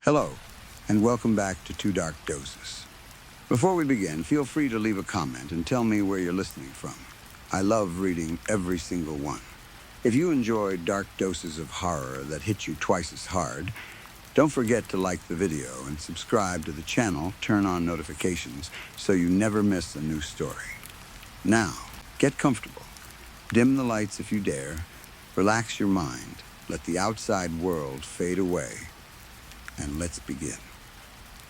Hello, and welcome back to Two Dark Dozes. Before we begin, feel free to leave a comment and tell me where you're listening from. I love reading every single one. If you enjoy dark doses of horror that hit you twice as hard, don't forget to like the video and subscribe to the channel, turn on notifications so you never miss a new story. Now, get comfortable. Dim the lights if you dare. Relax your mind. Let the outside world fade away. And let's begin.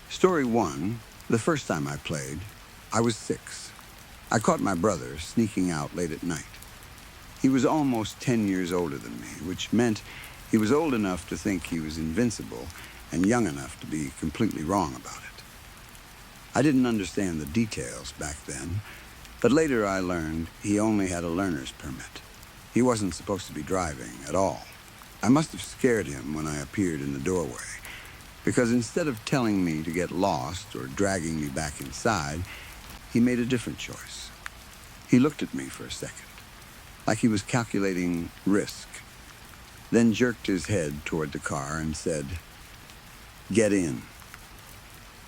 Story 1, the first time I played, I was 6. I caught my brother sneaking out late at night. He was almost 10 years older than me, which meant he was old enough to think he was invincible and young enough to be completely wrong about it. I didn't understand the details back then, but later I learned he only had a learner's permit. He wasn't supposed to be driving at all. I must have scared him when I appeared in the doorway, because instead of telling me to get lost or dragging me back inside, he made a different choice. He looked at me for a second, like he was calculating risk, then jerked his head toward the car and said, "Get in."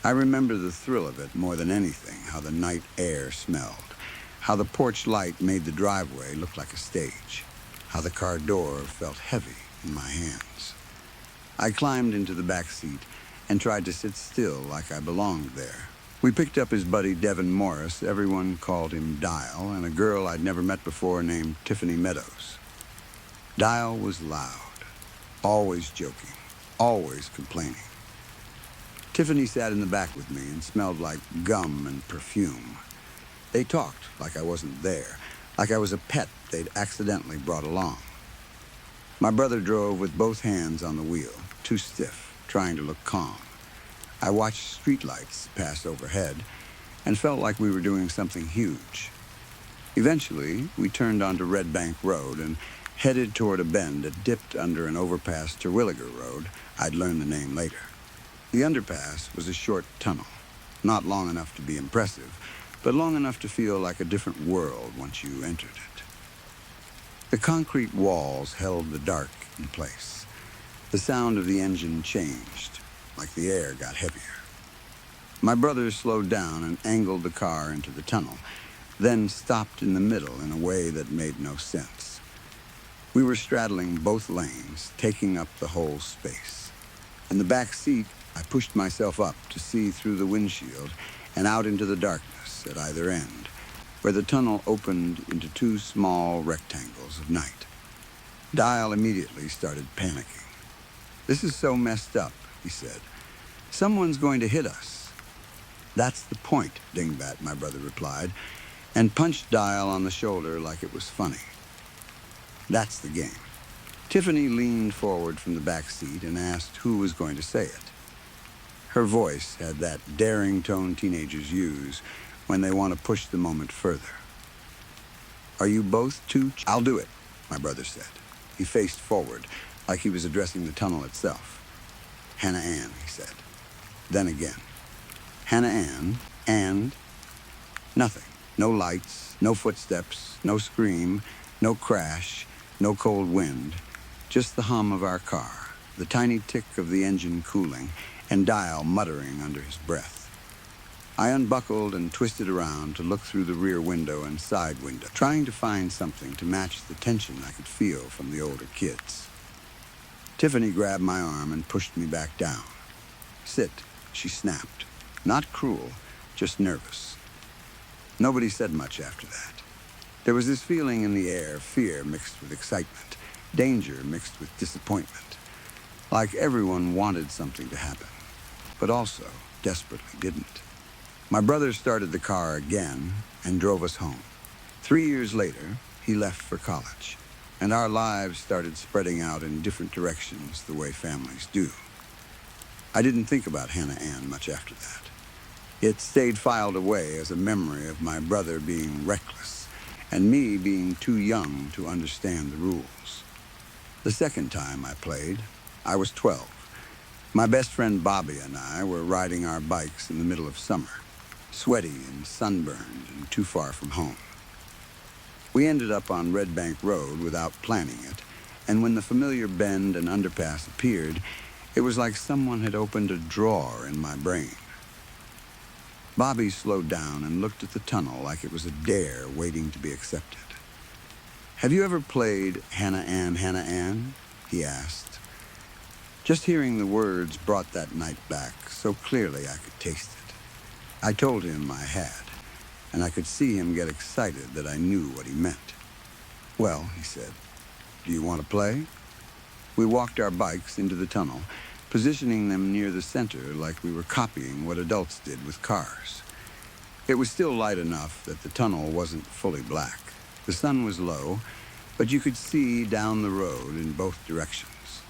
I remember the thrill of it more than anything, how the night air smelled, how the porch light made the driveway look like a stage, how the car door felt heavy in my hands. I climbed into the back seat and tried to sit still like I belonged there. We picked up his buddy Devin Morris, everyone called him Dial, and a girl I'd never met before named Tiffany Meadows. Dial was loud, always joking, always complaining. Tiffany sat in the back with me and smelled like gum and perfume. They talked like I wasn't there, like I was a pet they'd accidentally brought along. My brother drove with both hands on the wheel, too stiff, trying to look calm. I watched streetlights pass overhead and felt like we were doing something huge. Eventually, we turned onto Red Bank Road and headed toward a bend that dipped under an overpass Terwilliger Road. I'd learn the name later. The underpass was a short tunnel, not long enough to be impressive, but long enough to feel like a different world once you entered it. The concrete walls held the dark in place. The sound of the engine changed, like the air got heavier. My brother slowed down and angled the car into the tunnel, then stopped in the middle in a way that made no sense. We were straddling both lanes, taking up the whole space. In the back seat, I pushed myself up to see through the windshield and out into the darkness at either end, where the tunnel opened into 2 small rectangles of night. Dial immediately started panicking. "This is so messed up," he said. "Someone's going to hit us." "That's the point, Dingbat," my brother replied, and punched Dial on the shoulder like it was funny. That's the game. Tiffany leaned forward from the back seat and asked who was going to say it. Her voice had that daring tone teenagers use when they want to push the moment further. "Are you both too I'll do it," my brother said. He faced forward, like he was addressing the tunnel itself. "Hannah Ann," he said. Then again. "Hannah Ann, and..." Nothing. No lights, no footsteps, no scream, no crash, no cold wind. Just the hum of our car, the tiny tick of the engine cooling, and Dial muttering under his breath. I unbuckled and twisted around to look through the rear window and side window, trying to find something to match the tension I could feel from the older kids. Tiffany grabbed my arm and pushed me back down. "Sit," she snapped. Not cruel, just nervous. Nobody said much after that. There was this feeling in the air, fear mixed with excitement, danger mixed with disappointment. Like everyone wanted something to happen, but also desperately didn't. My brother started the car again and drove us home. 3 years later, he left for college, and our lives started spreading out in different directions the way families do. I didn't think about Hannah Ann much after that. It stayed filed away as a memory of my brother being reckless and me being too young to understand the rules. The second time I played, I was 12. My best friend Bobby and I were riding our bikes in the middle of summer, sweaty and sunburned and too far from home. We ended up on Red Bank Road without planning it, and when the familiar bend and underpass appeared, It was like someone had opened a drawer in my brain. Bobby slowed down and looked at the tunnel like it was a dare waiting to be accepted. "Have you ever played Hannah Ann, Hannah Ann?" he asked. Just hearing the words brought that night back so clearly I could taste it. I told him I had, and I could see him get excited that I knew what he meant. "Well," he said, "do you want to play?" We walked our bikes into the tunnel, positioning them near the center like we were copying what adults did with cars. It was still light enough that the tunnel wasn't fully black. The sun was low, but you could see down the road in both directions.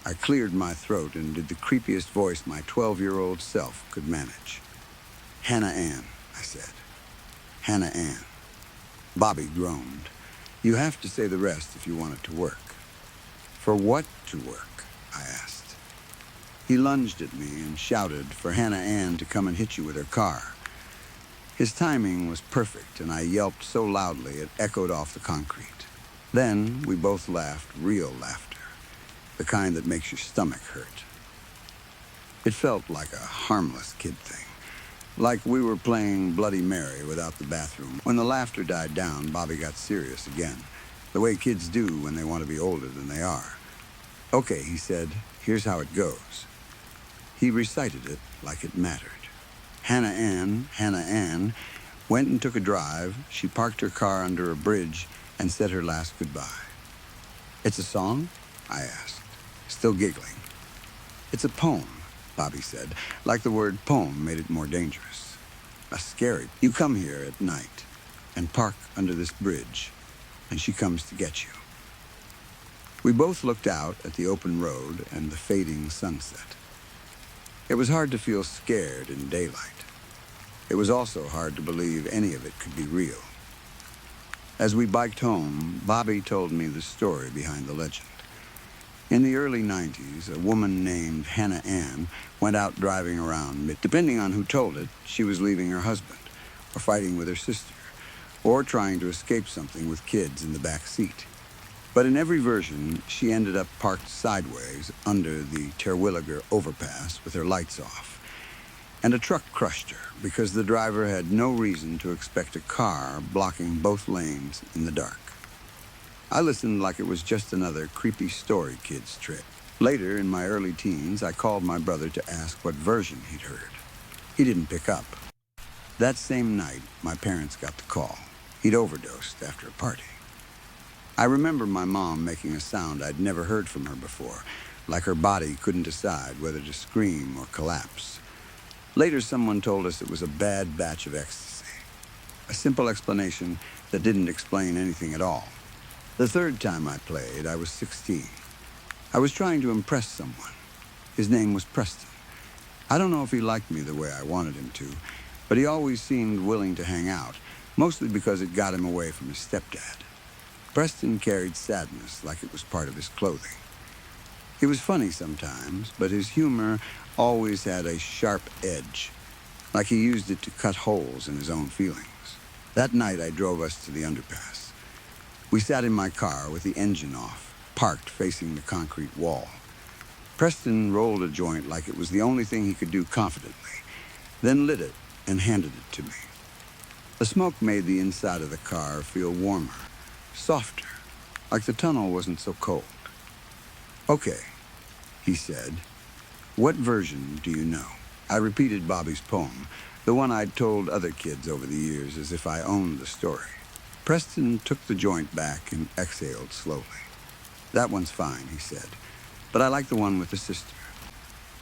I cleared my throat and did the creepiest voice my 12-year-old self could manage. "Hannah Ann," I said. "Hannah Ann." Bobby groaned. "You have to say the rest if you want it to work." "For what to work?" I asked. He lunged at me and shouted for Hannah Ann to come and hit you with her car. His timing was perfect, and I yelped so loudly it echoed off the concrete. Then we both laughed, real laughter, the kind that makes your stomach hurt. It felt like a harmless kid thing, like we were playing Bloody Mary without the bathroom. When the laughter died down, Bobby got serious again, the way kids do when they want to be older than they are. "Okay," he said, "here's how it goes." He recited it like it mattered. Hannah Ann went and took a drive. She parked her car under a bridge and said her last goodbye. "It's a song?" I asked, still giggling. "It's a poem," Bobby said, like the word poem made it more dangerous. "A scary. You come here at night and park under this bridge, and she comes to get you." We both looked out at the open road and the fading sunset. It was hard to feel scared in daylight. It was also hard to believe any of it could be real. As we biked home, Bobby told me the story behind the legend. In the early 90s, a woman named Hannah Ann went out driving around. Depending on who told it, she was leaving her husband, or fighting with her sister, or trying to escape something with kids in the back seat. But in every version, she ended up parked sideways under the Terwilliger overpass with her lights off. And a truck crushed her because the driver had no reason to expect a car blocking both lanes in the dark. I listened like it was just another creepy story kids trip. Later, in my early teens, I called my brother to ask what version he'd heard. He didn't pick up. That same night, my parents got the call. He'd overdosed after a party. I remember my mom making a sound I'd never heard from her before, like her body couldn't decide whether to scream or collapse. Later, someone told us it was a bad batch of ecstasy, a simple explanation that didn't explain anything at all. The third time I played, I was 16. I was trying to impress someone. His name was Preston. I don't know if he liked me the way I wanted him to, but he always seemed willing to hang out, mostly because it got him away from his stepdad. Preston carried sadness like it was part of his clothing. He was funny sometimes, but his humor always had a sharp edge, like he used it to cut holes in his own feelings. That night, I drove us to the underpass. We sat in my car with the engine off, parked facing the concrete wall. Preston rolled a joint like it was the only thing he could do confidently, then lit it and handed it to me. The smoke made the inside of the car feel warmer, softer, like the tunnel wasn't so cold. "Okay," he said. "What version do you know?" I repeated Bobby's poem, the one I'd told other kids over the years as if I owned the story. Preston took the joint back and exhaled slowly. "That one's fine," he said, "but I like the one with the sister."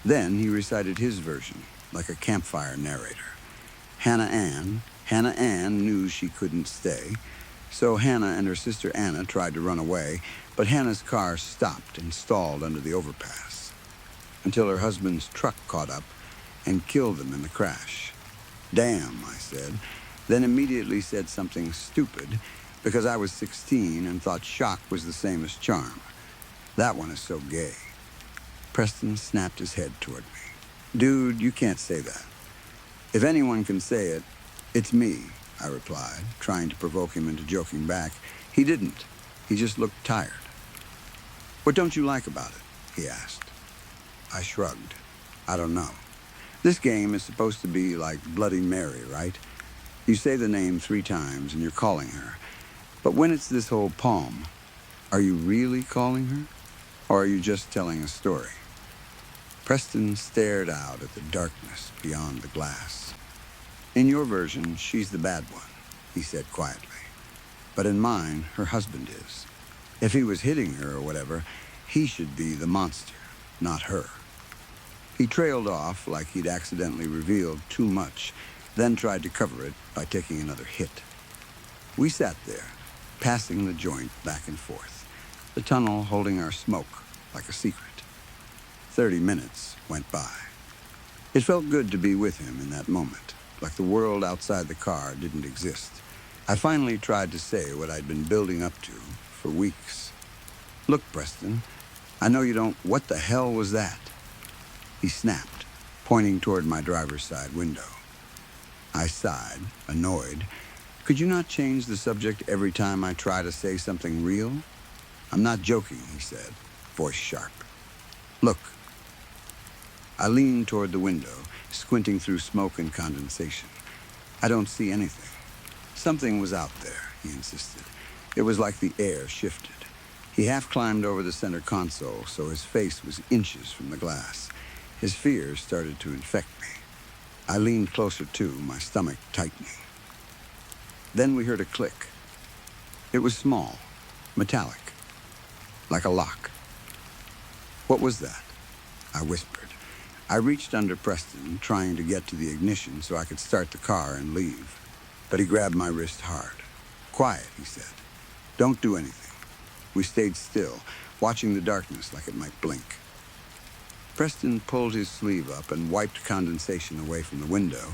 Then he recited his version, like a campfire narrator. Hannah Ann knew she couldn't stay, so Hannah and her sister Anna tried to run away, but Hannah's car stopped and stalled under the overpass until her husband's truck caught up and killed them in the crash. "Damn," I said, then immediately said something stupid because I was 16 and thought shock was the same as charm. "That one is so gay." Preston snapped his head toward me. "Dude, you can't say that. If anyone can say it, it's me," I replied, trying to provoke him into joking back. He didn't. He just looked tired. "What don't you like about it?" he asked. I shrugged. I don't know. This game is supposed to be like Bloody Mary, right? You say the name 3 times and you're calling her. But when it's this whole poem, are you really calling her? Or are you just telling a story? Preston stared out at the darkness beyond the glass. In your version, she's the bad one, he said quietly. But in mine, her husband is. If he was hitting her or whatever, he should be the monster, not her. He trailed off like he'd accidentally revealed too much, then tried to cover it by taking another hit. We sat there, passing the joint back and forth, the tunnel holding our smoke like a secret. 30 minutes went by. It felt good to be with him in that moment, like the world outside the car didn't exist. I finally tried to say what I'd been building up to for weeks. Look, Preston, I know you don't... What the hell was that? He snapped, pointing toward my driver's side window. I sighed, annoyed. Could you not change the subject every time I try to say something real? I'm not joking, he said, voice sharp. Look. I leaned toward the window, squinting through smoke and condensation. I don't see anything. Something was out there, he insisted. It was like the air shifted. He half climbed over the center console, so his face was inches from the glass. His fears started to infect me. I leaned closer too, my stomach tightening. Then we heard a click. It was small, metallic, like a lock. What was that? I whispered. I reached under Preston, trying to get to the ignition so I could start the car and leave. But he grabbed my wrist hard. Quiet, he said. Don't do anything. We stayed still, watching the darkness like it might blink. Preston pulled his sleeve up and wiped condensation away from the window,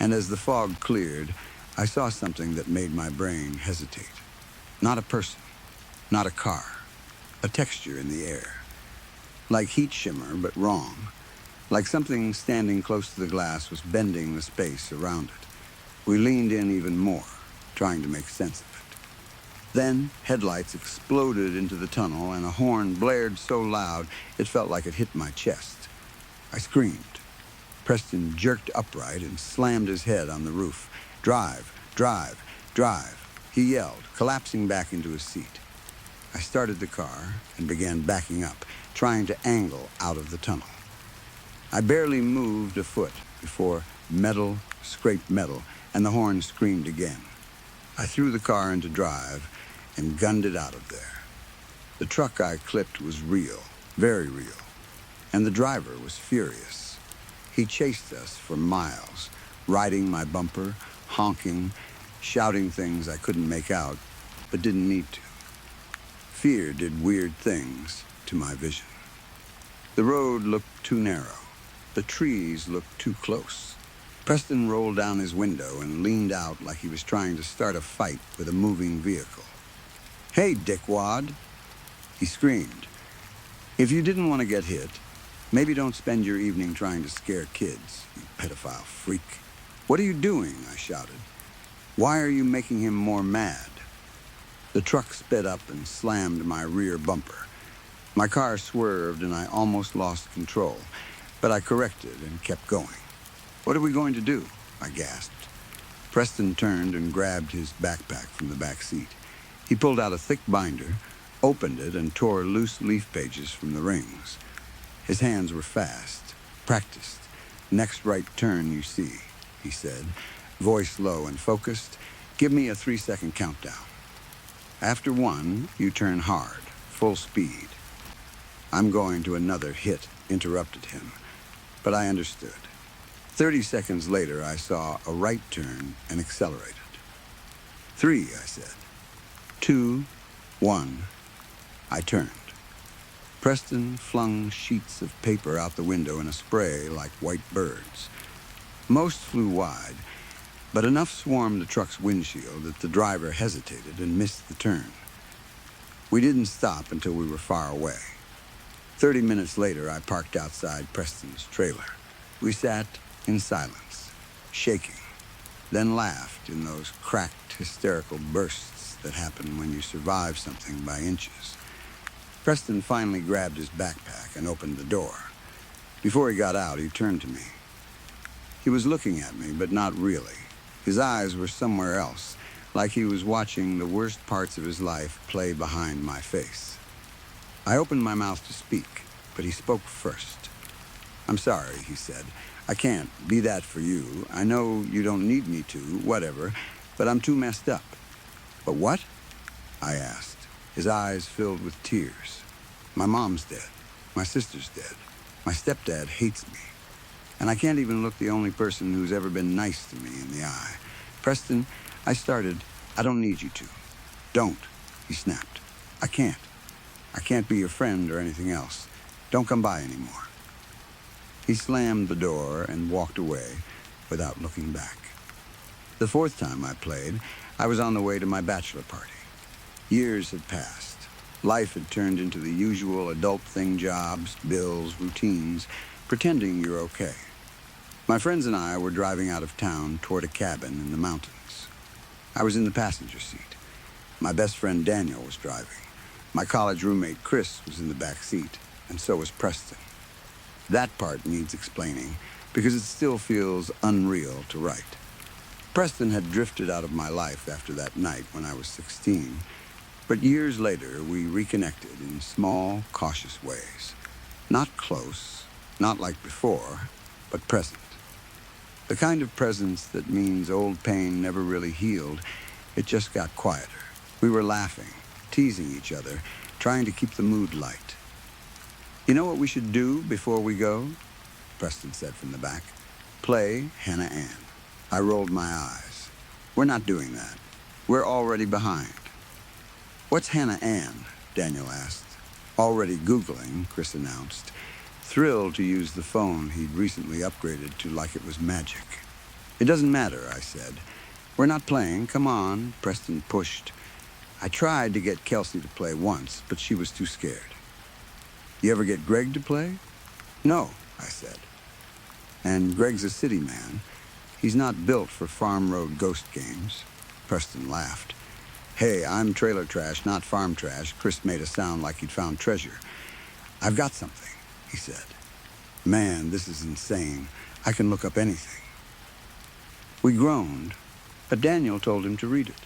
and as the fog cleared, I saw something that made my brain hesitate. Not a person, not a car, a texture in the air. Like heat shimmer, but wrong. Like something standing close to the glass was bending the space around it. We leaned in even more, trying to make sense of it. Then, headlights exploded into the tunnel, and a horn blared so loud it felt like it hit my chest. I screamed. Preston jerked upright and slammed his head on the roof. Drive, drive, drive, he yelled, collapsing back into his seat. I started the car and began backing up, trying to angle out of the tunnel. I barely moved a foot before metal scraped metal, and the horn screamed again. I threw the car into drive and gunned it out of there. The truck I clipped was real, very real, and the driver was furious. He chased us for miles, riding my bumper, honking, shouting things I couldn't make out, but didn't need to. Fear did weird things to my vision. The road looked too narrow. The trees looked too close. Preston rolled down his window and leaned out like he was trying to start a fight with a moving vehicle. Hey, dickwad, he screamed. If you didn't want to get hit, maybe don't spend your evening trying to scare kids, you pedophile freak. What are you doing? I shouted. Why are you making him more mad? The truck sped up and slammed my rear bumper. My car swerved and I almost lost control, but I corrected and kept going. What are we going to do? I gasped. Preston turned and grabbed his backpack from the back seat. He pulled out a thick binder, opened it, and tore loose leaf pages from the rings. His hands were fast, practiced. Next right turn you see, he said, voice low and focused. Give me a 3-second countdown. After 1, you turn hard, full speed. I'm going to another hit, interrupted him, but I understood. 30 seconds later, I saw a right turn and accelerated. 3, I said. 2, 1. I turned. Preston flung sheets of paper out the window in a spray like white birds. Most flew wide, but enough swarmed the truck's windshield that the driver hesitated and missed the turn. We didn't stop until we were far away. 30 minutes later, I parked outside Preston's trailer. We sat in silence, shaking, then laughed in those cracked, hysterical bursts that happen when you survive something by inches. Preston finally grabbed his backpack and opened the door. Before he got out, he turned to me. He was looking at me, but not really. His eyes were somewhere else, like he was watching the worst parts of his life play behind my face. I opened my mouth to speak, but he spoke first. "I'm sorry," he said. "I can't be that for you. I know you don't need me to, whatever, but I'm too messed up." "But what?" I asked, his eyes filled with tears. "My mom's dead. My sister's dead. My stepdad hates me. And I can't even look the only person who's ever been nice to me in the eye. Preston, I don't need you to." "Don't," he snapped. "I can't. I can't be your friend or anything else. Don't come by anymore." He slammed the door and walked away without looking back. The fourth time I played, I was on the way to my bachelor party. Years had passed. Life had turned into the usual adult thing: jobs, bills, routines, pretending you're okay. My friends and I were driving out of town toward a cabin in the mountains. I was in the passenger seat. My best friend Daniel was driving. My college roommate Chris was in the back seat, and so was Preston. That part needs explaining because it still feels unreal to write. Preston had drifted out of my life after that night when I was 16, but years later we reconnected in small, cautious ways. Not close, not like before, but present. The kind of presence that means old pain never really healed, it just got quieter. We were laughing, teasing each other, trying to keep the mood light. "You know what we should do before we go?" Preston said from the back. "Play Hannah Ann." I rolled my eyes. "We're not doing that. We're already behind." "What's Hannah Ann?" Daniel asked. "Already Googling," Chris announced, thrilled to use the phone he'd recently upgraded to like it was magic. "It doesn't matter," I said. "We're not playing. Come on," Preston pushed. I tried to get Kelsey to play once, but she was too scared. "You ever get Greg to play?" "No," I said. "And Greg's a city man. He's not built for farm road ghost games." Preston laughed. "Hey, I'm trailer trash, not farm trash." Chris made us sound like he'd found treasure. "I've got something," he said. "Man, this is insane. I can look up anything." We groaned, but Daniel told him to read it.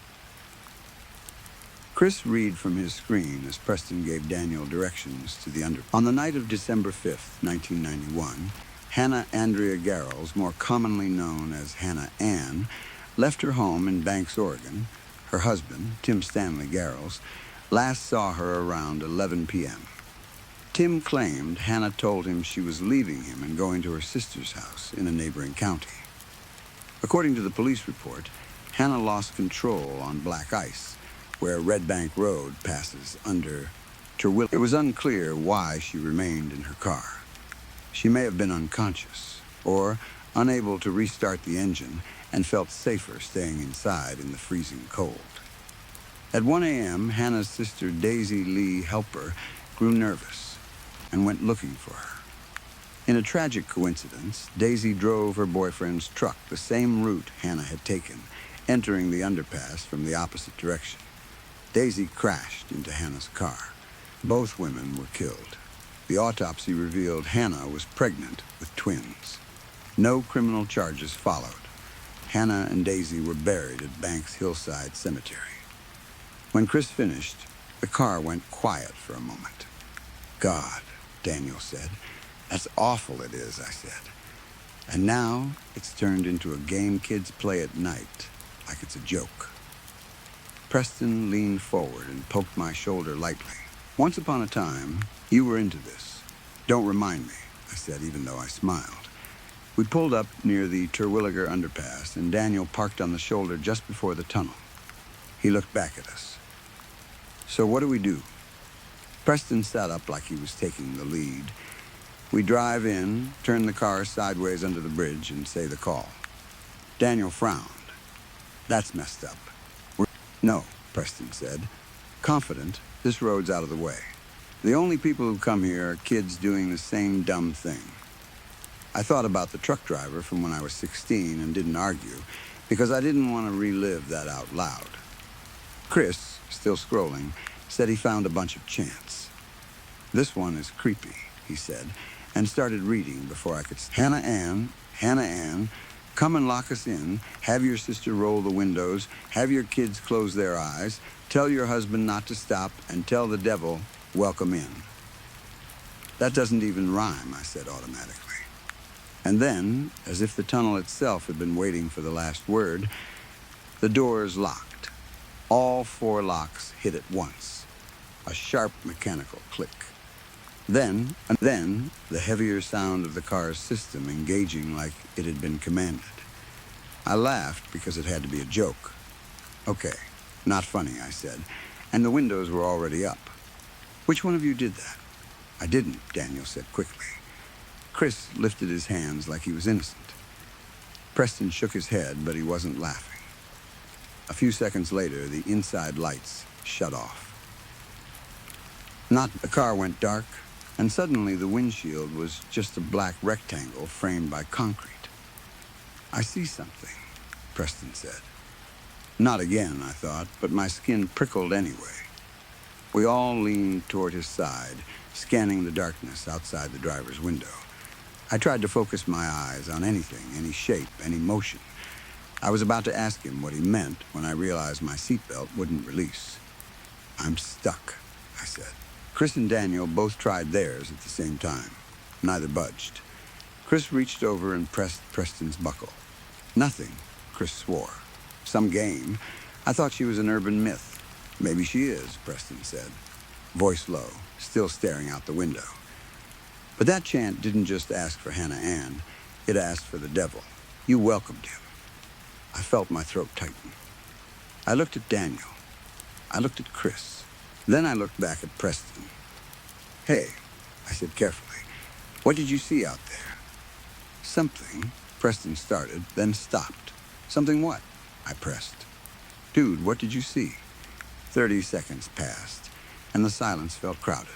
Chris read from his screen as Preston gave Daniel directions to the under. On the night of December 5th, 1991, Hannah Andrea Garrels, more commonly known as Hannah Ann, left her home in Banks, Oregon. Her husband, Tim Stanley Garrels, last saw her around 11 p.m. Tim claimed Hannah told him she was leaving him and going to her sister's house in a neighboring county. According to the police report, Hannah lost control on black ice, where Red Bank Road passes under Terwilliger. It was unclear why she remained in her car. She may have been unconscious or unable to restart the engine and felt safer staying inside in the freezing cold. At 1 a.m., Hannah's sister Daisy Lee Helper grew nervous and went looking for her. In a tragic coincidence, Daisy drove her boyfriend's truck the same route Hannah had taken, entering the underpass from the opposite direction. Daisy crashed into Hannah's car. Both women were killed. The autopsy revealed Hannah was pregnant with twins. No criminal charges followed. Hannah and Daisy were buried at Banks Hillside Cemetery. When Chris finished, the car went quiet for a moment. "God," Daniel said. "That's awful it is," I said. "And now it's turned into a game kids play at night, like it's a joke." Preston leaned forward and poked my shoulder lightly. "Once upon a time, you were into this. Don't remind me," I said, even though I smiled. We pulled up near the Terwilliger underpass, and Daniel parked on the shoulder just before the tunnel. He looked back at us. "So what do we do?" Preston sat up like he was taking the lead. We drive in, turn the car sideways under the bridge, and say the call. Daniel frowned. "That's messed up." "No," Preston said. "Confident, this road's out of the way. The only people who come here are kids doing the same dumb thing." I thought about the truck driver from when I was 16 and didn't argue, because I didn't want to relive that out loud. Chris, still scrolling, said he found a bunch of chants. "This one is creepy," he said, and started reading before I could. Hannah Ann, come and lock us in. Have your sister roll the windows. Have your kids close their eyes. Tell your husband not to stop, and tell the devil, welcome in. That doesn't even rhyme, I said automatically. And then, as if the tunnel itself had been waiting for the last word, the doors locked. All 4 locks hit at once. A sharp mechanical click. Then, the heavier sound of the car's system engaging like it had been commanded. I laughed because it had to be a joke. Okay, not funny, I said, and the windows were already up. Which one of you did that? I didn't, Daniel said quickly. Chris lifted his hands like he was innocent. Preston shook his head, but he wasn't laughing. A few seconds later, the inside lights shut off. The car went dark, and suddenly the windshield was just a black rectangle framed by concrete. I see something, Preston said. Not again, I thought, but my skin prickled anyway. We all leaned toward his side, scanning the darkness outside the driver's window. I tried to focus my eyes on anything, any shape, any motion. I was about to ask him what he meant when I realized my seatbelt wouldn't release. I'm stuck, I said. Chris and Daniel both tried theirs at the same time. Neither budged. Chris reached over and pressed Preston's buckle. Nothing, Chris swore. Some game. I thought she was an urban myth. Maybe she is, Preston said, voice low, still staring out the window. But that chant didn't just ask for Hannah Ann. It asked for the devil. You welcomed him. I felt my throat tighten. I looked at Daniel. I looked at Chris. Then I looked back at Preston. Hey, I said carefully, what did you see out there? Something, Preston started, then stopped. Something what? I pressed. Dude, what did you see? 30 seconds passed, and the silence felt crowded.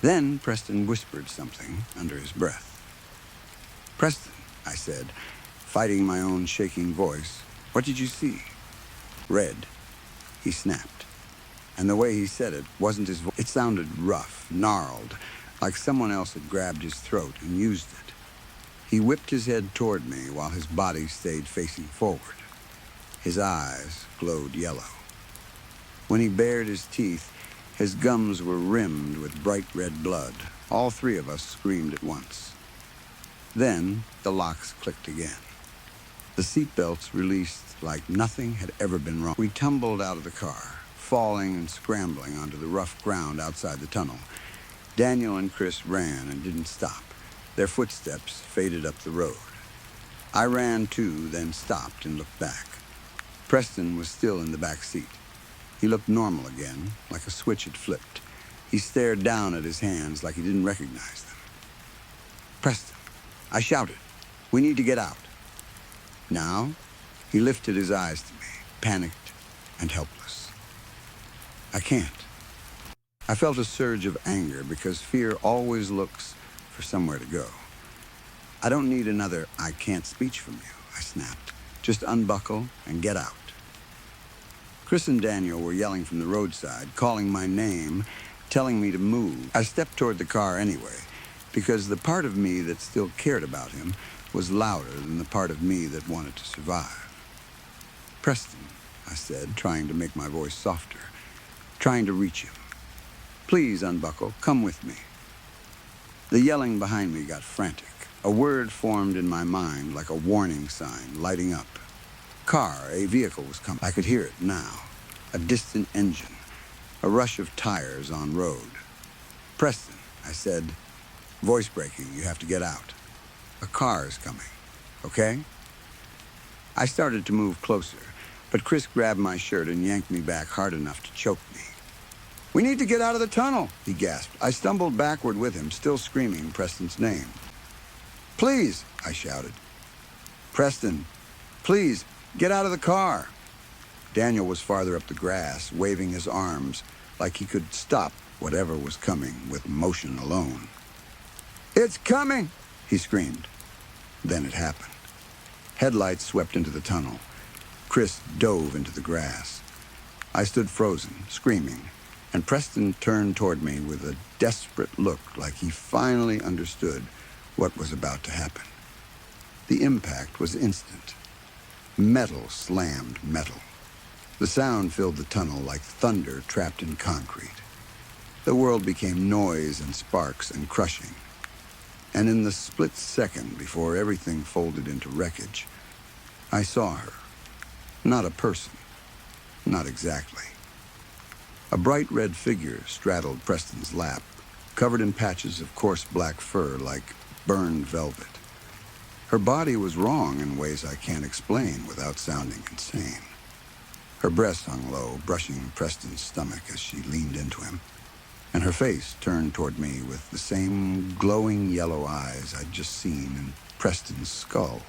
Then Preston whispered something under his breath. Preston, I said, fighting my own shaking voice, what did you see? Red, he snapped. And the way he said it wasn't his voice. It sounded rough, gnarled, like someone else had grabbed his throat and used it. He whipped his head toward me while his body stayed facing forward. His eyes glowed yellow. When he bared his teeth, his gums were rimmed with bright red blood. All 3 of us screamed at once. Then the locks clicked again. The seatbelts released like nothing had ever been wrong. We tumbled out of the car, falling and scrambling onto the rough ground outside the tunnel. Daniel and Chris ran and didn't stop. Their footsteps faded up the road. I ran too, then stopped and looked back. Preston was still in the back seat. He looked normal again, like a switch had flipped. He stared down at his hands like he didn't recognize them. Preston, I shouted, we need to get out. Now, he lifted his eyes to me, panicked and helpless. I can't. I felt a surge of anger because fear always looks for somewhere to go. I don't need another I can't speech from you, I snapped. Just unbuckle and get out. Chris and Daniel were yelling from the roadside, calling my name, telling me to move. I stepped toward the car anyway, because the part of me that still cared about him was louder than the part of me that wanted to survive. Preston, I said, trying to make my voice softer, trying to reach him. Please unbuckle, come with me. The yelling behind me got frantic. A word formed in my mind like a warning sign lighting up. A vehicle was coming. I could hear it now. A distant engine. A rush of tires on road. Preston, I said, voice breaking, you have to get out. A car is coming, okay? I started to move closer, but Chris grabbed my shirt and yanked me back hard enough to choke me. We need to get out of the tunnel, he gasped. I stumbled backward with him, still screaming Preston's name. Please, I shouted. Preston, please, get out of the car. Daniel was farther up the grass, waving his arms like he could stop whatever was coming with motion alone. It's coming, he screamed. Then it happened. Headlights swept into the tunnel. Chris dove into the grass. I stood frozen, screaming, and Preston turned toward me with a desperate look like he finally understood what was about to happen. The impact was instant. Metal slammed metal. The sound filled the tunnel like thunder trapped in concrete. The world became noise and sparks and crushing. And in the split second before everything folded into wreckage, I saw her. Not a person. Not exactly. A bright red figure straddled Preston's lap, covered in patches of coarse black fur like burned velvet. Her body was wrong in ways I can't explain without sounding insane. Her breast hung low, brushing Preston's stomach as she leaned into him, and her face turned toward me with the same glowing yellow eyes I'd just seen in Preston's skull.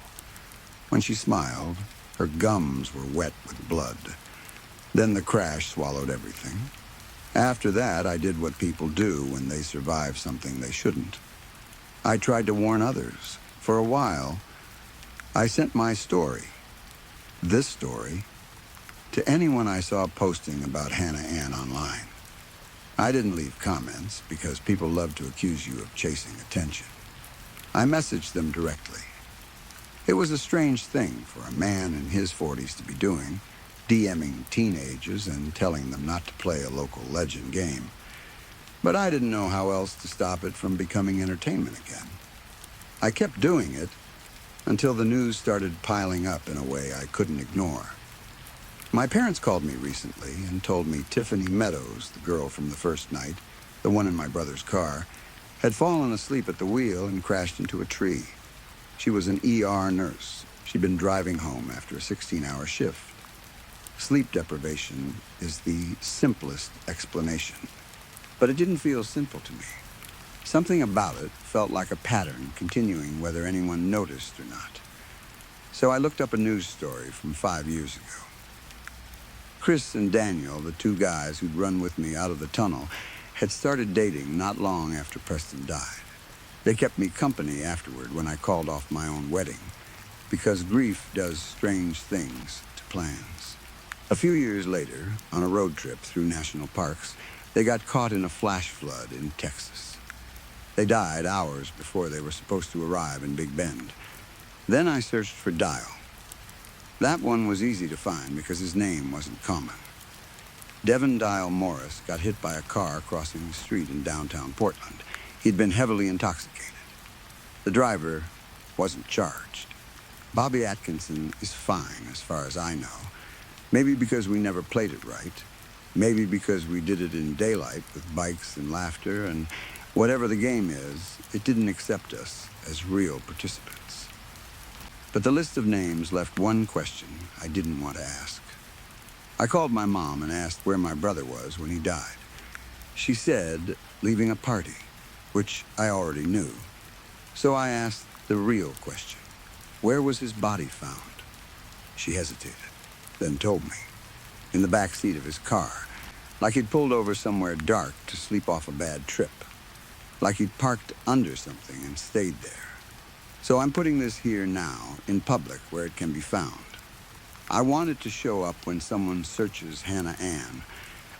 When she smiled, her gums were wet with blood. Then the crash swallowed everything. After that, I did what people do when they survive something they shouldn't. I tried to warn others. For a while, I sent my story, this story, to anyone I saw posting about Hannah Ann online. I didn't leave comments because people love to accuse you of chasing attention. I messaged them directly. It was a strange thing for a man in his 40s to be doing, DMing teenagers and telling them not to play a local legend game. But I didn't know how else to stop it from becoming entertainment again. I kept doing it until the news started piling up in a way I couldn't ignore. My parents called me recently and told me Tiffany Meadows, the girl from the first night, the one in my brother's car, had fallen asleep at the wheel and crashed into a tree. She was an ER nurse. She'd been driving home after a 16-hour shift. Sleep deprivation is the simplest explanation, but it didn't feel simple to me. Something about it felt like a pattern continuing whether anyone noticed or not. So I looked up a news story from 5 years ago. Chris and Daniel, the two guys who'd run with me out of the tunnel, had started dating not long after Preston died. They kept me company afterward when I called off my own wedding, because grief does strange things to plans. A few years later, on a road trip through national parks, they got caught in a flash flood in Texas. They died hours before they were supposed to arrive in Big Bend. Then I searched for Dial. That one was easy to find because his name wasn't common. Devin Dial Morris got hit by a car crossing the street in downtown Portland. He'd been heavily intoxicated. The driver wasn't charged. Bobby Atkinson is fine as far as I know. Maybe because we never played it right. Maybe because we did it in daylight with bikes and laughter, and whatever the game is, it didn't accept us as real participants. But the list of names left one question I didn't want to ask. I called my mom and asked where my brother was when he died. She said leaving a party, which I already knew. So I asked the real question. Where was his body found? She hesitated, then told me. In the back seat of his car, like he'd pulled over somewhere dark to sleep off a bad trip. Like he'd parked under something and stayed there. So I'm putting this here now, in public, where it can be found. I want it to show up when someone searches Hannah Ann.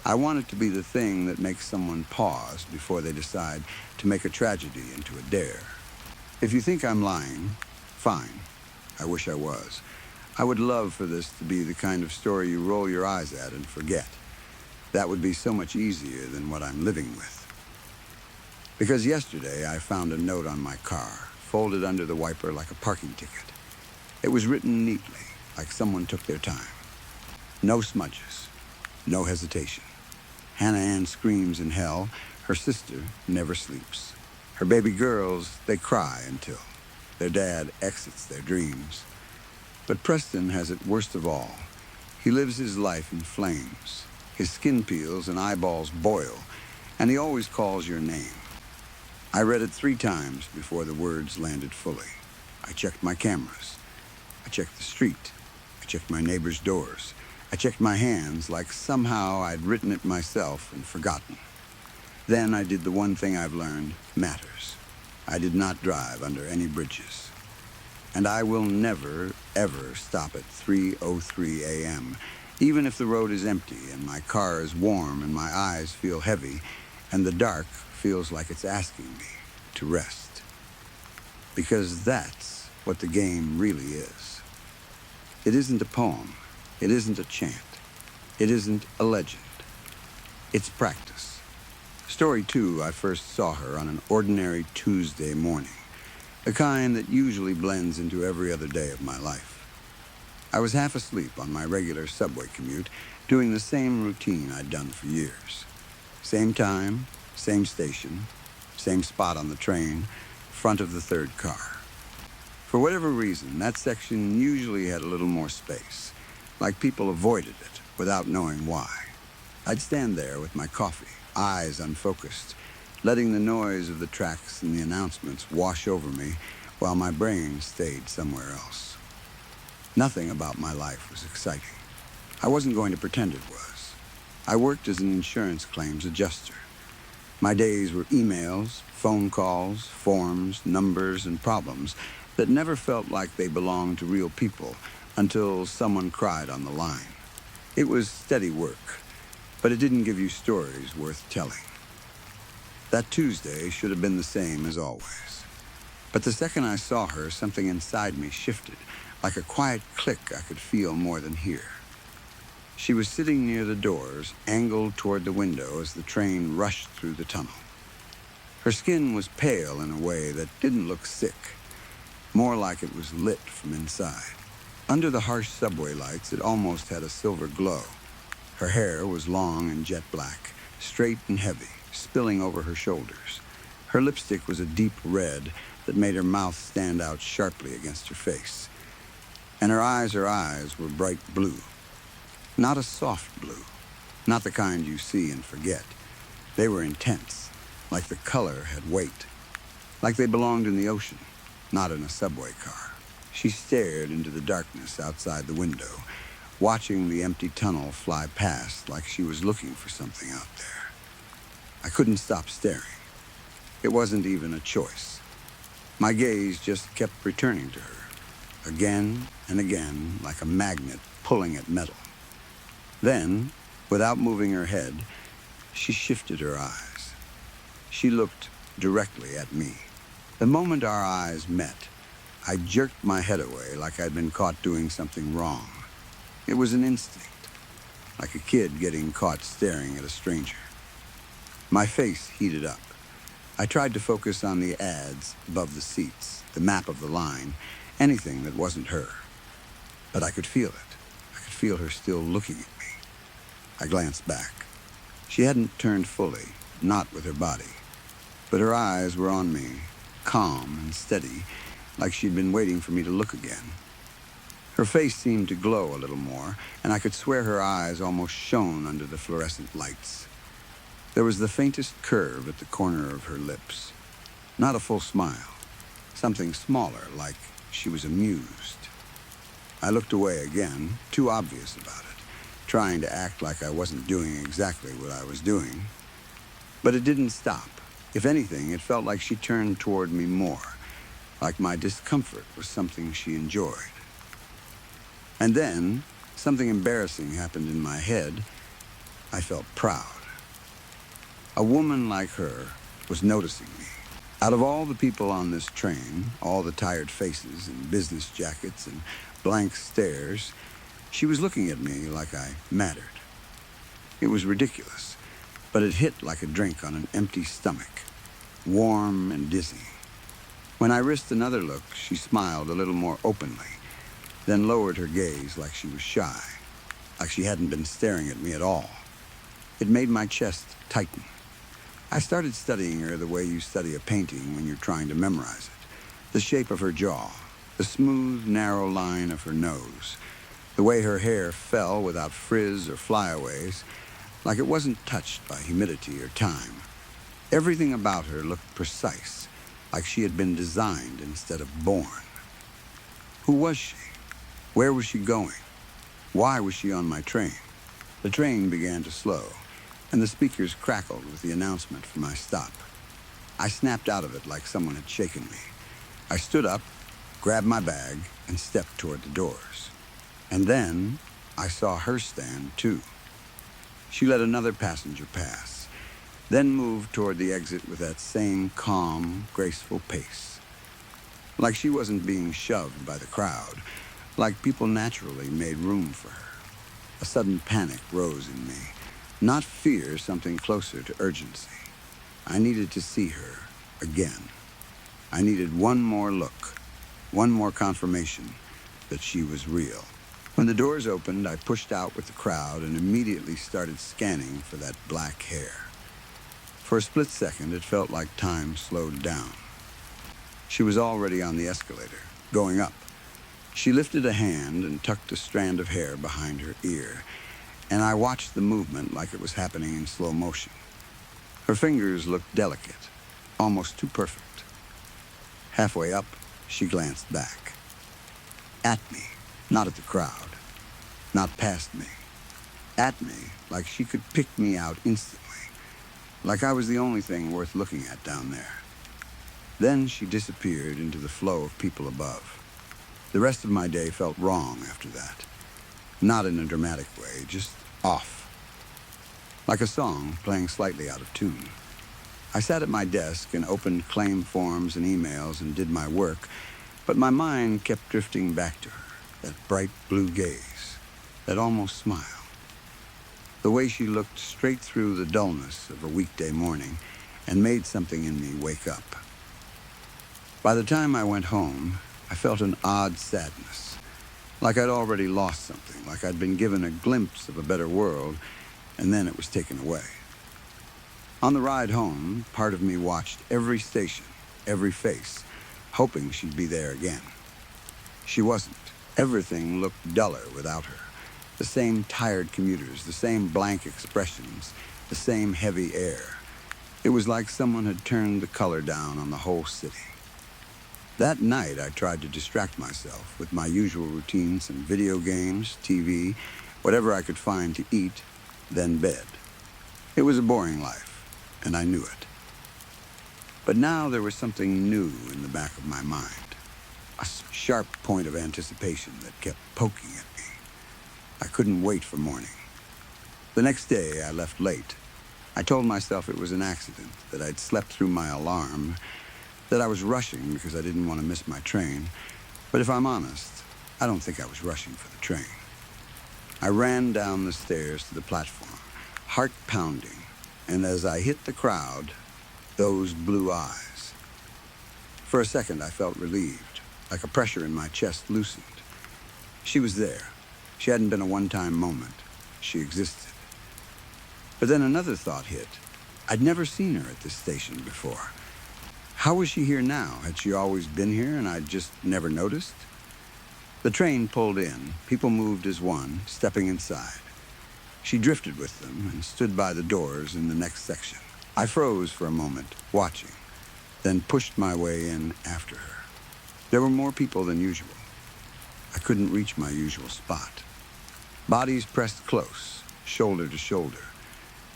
I want it to be the thing that makes someone pause before they decide to make a tragedy into a dare. If you think I'm lying, fine. I wish I was. I would love for this to be the kind of story you roll your eyes at and forget. That would be so much easier than what I'm living with. Because yesterday I found a note on my car, folded under the wiper like a parking ticket. It was written neatly, like someone took their time. No smudges, no hesitation. Hannah Ann screams in hell. Her sister never sleeps. Her baby girls, they cry until their dad exits their dreams. But Preston has it worst of all. He lives his life in flames. His skin peels and eyeballs boil, and he always calls your name. I read it 3 times before the words landed fully. I checked my cameras. I checked the street. I checked my neighbor's doors. I checked my hands like somehow I'd written it myself and forgotten. Then I did the one thing I've learned matters. I did not drive under any bridges. And I will never, ever stop at 3:03 a.m., even if the road is empty and my car is warm and my eyes feel heavy, and the dark feels like it's asking me to rest. Because that's what the game really is. It isn't a poem. It isn't a chant. It isn't a legend. It's practice. Story 2, I first saw her on an ordinary Tuesday morning, the kind that usually blends into every other day of my life. I was half asleep on my regular subway commute, doing the same routine I'd done for years. Same time, same station, same spot on the train, front of the third car. For whatever reason, that section usually had a little more space, like people avoided it without knowing why. I'd stand there with my coffee, eyes unfocused, letting the noise of the tracks and the announcements wash over me while my brain stayed somewhere else. Nothing about my life was exciting. I wasn't going to pretend it was. I worked as an insurance claims adjuster. My days were emails, phone calls, forms, numbers, and problems that never felt like they belonged to real people until someone cried on the line. It was steady work, but it didn't give you stories worth telling. That Tuesday should have been the same as always. But the second I saw her, something inside me shifted, like a quiet click I could feel more than hear. She was sitting near the doors, angled toward the window as the train rushed through the tunnel. Her skin was pale in a way that didn't look sick, more like it was lit from inside. Under the harsh subway lights, it almost had a silver glow. Her hair was long and jet black, straight and heavy, spilling over her shoulders. Her lipstick was a deep red that made her mouth stand out sharply against her face. And her eyes were bright blue. Not a soft blue, not the kind you see and forget. They were intense, like the color had weight, like they belonged in the ocean, not in a subway car. She stared into the darkness outside the window, watching the empty tunnel fly past like she was looking for something out there. I couldn't stop staring. It wasn't even a choice. My gaze just kept returning to her, again and again, like a magnet pulling at metal. Then, without moving her head, she shifted her eyes. She looked directly at me. The moment our eyes met, I jerked my head away like I'd been caught doing something wrong. It was an instinct, like a kid getting caught staring at a stranger. My face heated up. I tried to focus on the ads above the seats, the map of the line, anything that wasn't her. But I could feel it. I could feel her still looking at me. I glanced back. She hadn't turned fully, not with her body, but her eyes were on me, calm and steady, like she'd been waiting for me to look again. Her face seemed to glow a little more, and I could swear her eyes almost shone under the fluorescent lights. There was the faintest curve at the corner of her lips. Not a full smile. Something smaller, like she was amused. I looked away again, too obvious about it, trying to act like I wasn't doing exactly what I was doing. But it didn't stop. If anything, it felt like she turned toward me more, like my discomfort was something she enjoyed. And then, something embarrassing happened in my head. I felt proud. A woman like her was noticing me. Out of all the people on this train, all the tired faces and business jackets and blank stares, she was looking at me like I mattered. It was ridiculous, but it hit like a drink on an empty stomach, warm and dizzy. When I risked another look, she smiled a little more openly, then lowered her gaze like she was shy, like she hadn't been staring at me at all. It made my chest tighten. I started studying her the way you study a painting when you're trying to memorize it. The shape of her jaw, the smooth, narrow line of her nose, the way her hair fell without frizz or flyaways, like it wasn't touched by humidity or time. Everything about her looked precise, like she had been designed instead of born. Who was she? Where was she going? Why was she on my train? The train began to slow, and the speakers crackled with the announcement for my stop. I snapped out of it like someone had shaken me. I stood up, grabbed my bag, and stepped toward the doors. And then I saw her stand, too. She let another passenger pass, then moved toward the exit with that same calm, graceful pace. Like she wasn't being shoved by the crowd, like people naturally made room for her. A sudden panic rose in me, not fear, something closer to urgency. I needed to see her again. I needed one more look, one more confirmation that she was real. When the doors opened, I pushed out with the crowd and immediately started scanning for that black hair. For a split second, it felt like time slowed down. She was already on the escalator, going up. She lifted a hand and tucked a strand of hair behind her ear, and I watched the movement like it was happening in slow motion. Her fingers looked delicate, almost too perfect. Halfway up, she glanced back. At me, not at the crowd, not past me. At me, like she could pick me out instantly, like I was the only thing worth looking at down there. Then she disappeared into the flow of people above. The rest of my day felt wrong after that. Not in a dramatic way, just off. Like a song playing slightly out of tune. I sat at my desk and opened claim forms and emails and did my work, but my mind kept drifting back to her, that bright blue gaze, that almost smile. The way she looked straight through the dullness of a weekday morning and made something in me wake up. By the time I went home, I felt an odd sadness, like I'd already lost something, like I'd been given a glimpse of a better world, and then it was taken away. On the ride home, part of me watched every station, every face, hoping she'd be there again. She wasn't. Everything looked duller without her. The same tired commuters, the same blank expressions, the same heavy air. It was like someone had turned the color down on the whole city. That night, I tried to distract myself with my usual routines and video games, TV, whatever I could find to eat, then bed. It was a boring life, and I knew it. But now there was something new in the back of my mind, a sharp point of anticipation that kept poking at me. I couldn't wait for morning. The next day, I left late. I told myself it was an accident, that I'd slept through my alarm, that I was rushing because I didn't want to miss my train. But if I'm honest, I don't think I was rushing for the train. I ran down the stairs to the platform, heart pounding, and as I hit the crowd, those blue eyes. For a second, I felt relieved, like a pressure in my chest loosened. She was there. She hadn't been a one-time moment. She existed. But then another thought hit. I'd never seen her at this station before. How was she here now? Had she always been here and I'd just never noticed? The train pulled in. People moved as one, stepping inside. She drifted with them and stood by the doors in the next section. I froze for a moment, watching, then pushed my way in after her. There were more people than usual. I couldn't reach my usual spot. Bodies pressed close, shoulder to shoulder.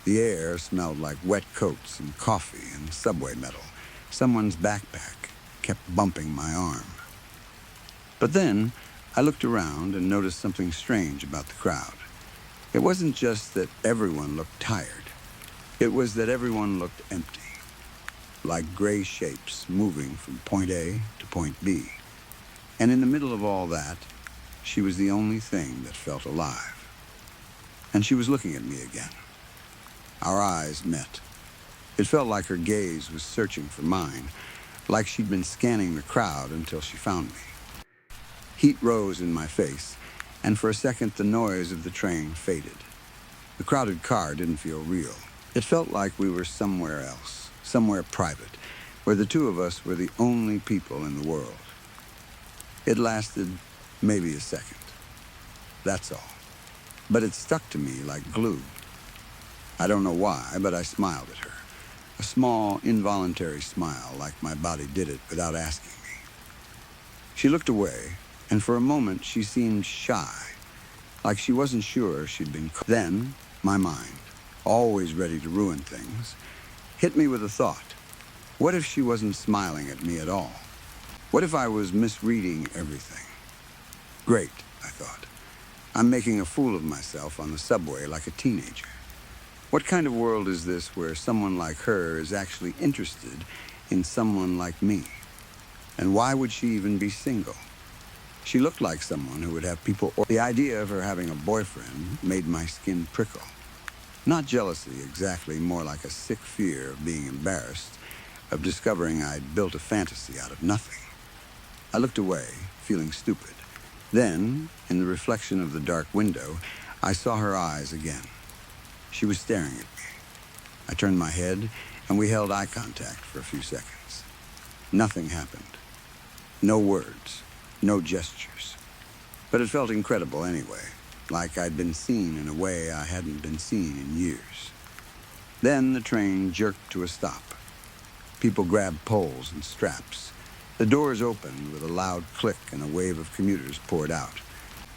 The air smelled like wet coats and coffee and subway metal. Someone's backpack kept bumping my arm. But then I looked around and noticed something strange about the crowd. It wasn't just that everyone looked tired. It was that everyone looked empty, like gray shapes moving from point A to point B. And in the middle of all that, she was the only thing that felt alive. And she was looking at me again. Our eyes met. It felt like her gaze was searching for mine, like she'd been scanning the crowd until she found me. Heat rose in my face, and for a second the noise of the train faded. The crowded car didn't feel real. It felt like we were somewhere else, somewhere private, where the two of us were the only people in the world. It lasted maybe a second. That's all. But it stuck to me like glue. I don't know why, but I smiled at her. A small, involuntary smile, like my body did it without asking me. She looked away, and for a moment she seemed shy, like she wasn't sure she'd been caught. Then, my mind, always ready to ruin things, hit me with a thought. What if she wasn't smiling at me at all? What if I was misreading everything? Great, I thought. I'm making a fool of myself on the subway like a teenager. What kind of world is this where someone like her is actually interested in someone like me? And why would she even be single? She looked like someone who would have people. The idea of her having a boyfriend made my skin prickle. Not jealousy exactly, more like a sick fear of being embarrassed, of discovering I'd built a fantasy out of nothing. I looked away, feeling stupid. Then, in the reflection of the dark window, I saw her eyes again. She was staring at me. I turned my head, and we held eye contact for a few seconds. Nothing happened. No words, no gestures. But it felt incredible anyway, like I'd been seen in a way I hadn't been seen in years. Then the train jerked to a stop. People grabbed poles and straps. The doors opened with a loud click and a wave of commuters poured out.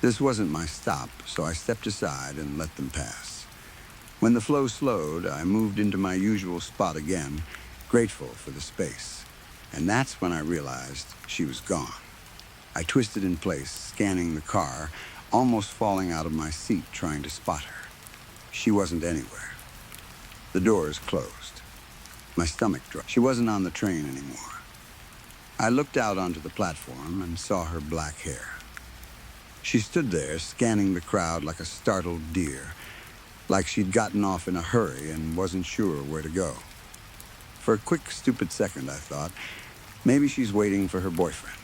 This wasn't my stop, so I stepped aside and let them pass. When the flow slowed, I moved into my usual spot again, grateful for the space. And that's when I realized she was gone. I twisted in place, scanning the car, almost falling out of my seat trying to spot her. She wasn't anywhere. The doors closed. My stomach dropped. She wasn't on the train anymore. I looked out onto the platform and saw her black hair. She stood there, scanning the crowd like a startled deer, like she'd gotten off in a hurry and wasn't sure where to go. For a quick, stupid second, I thought, maybe she's waiting for her boyfriend.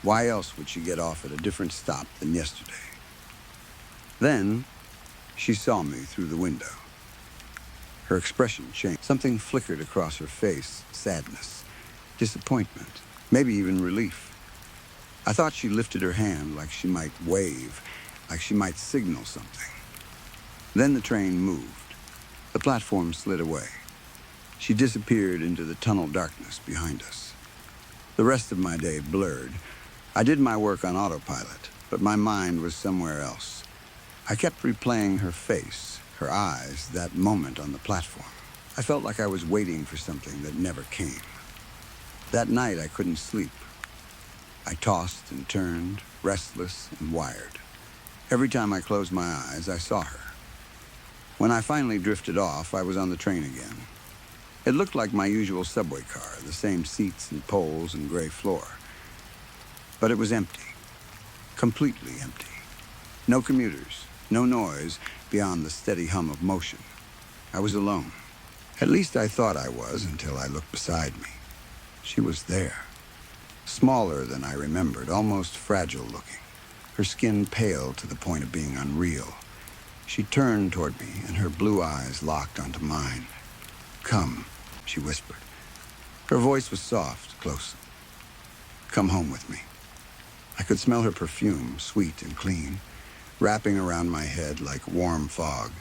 Why else would she get off at a different stop than yesterday? Then, she saw me through the window. Her expression changed. Something flickered across her face, sadness, disappointment, maybe even relief. I thought she lifted her hand like she might wave, like she might signal something. Then the train moved. The platform slid away. She disappeared into the tunnel darkness behind us. The rest of my day blurred. I did my work on autopilot, but my mind was somewhere else. I kept replaying her face, her eyes, that moment on the platform. I felt like I was waiting for something that never came. That night, I couldn't sleep. I tossed and turned, restless and wired. Every time I closed my eyes, I saw her. When I finally drifted off, I was on the train again. It looked like my usual subway car, the same seats and poles and gray floor. But it was empty. Completely empty. No commuters, no noise beyond the steady hum of motion. I was alone. At least I thought I was until I looked beside me. She was there. Smaller than I remembered, almost fragile looking. Her skin pale to the point of being unreal. She turned toward me, and her blue eyes locked onto mine. "Come," she whispered. Her voice was soft, close. "Come home with me." I could smell her perfume, sweet and clean, wrapping around my head like warm fog.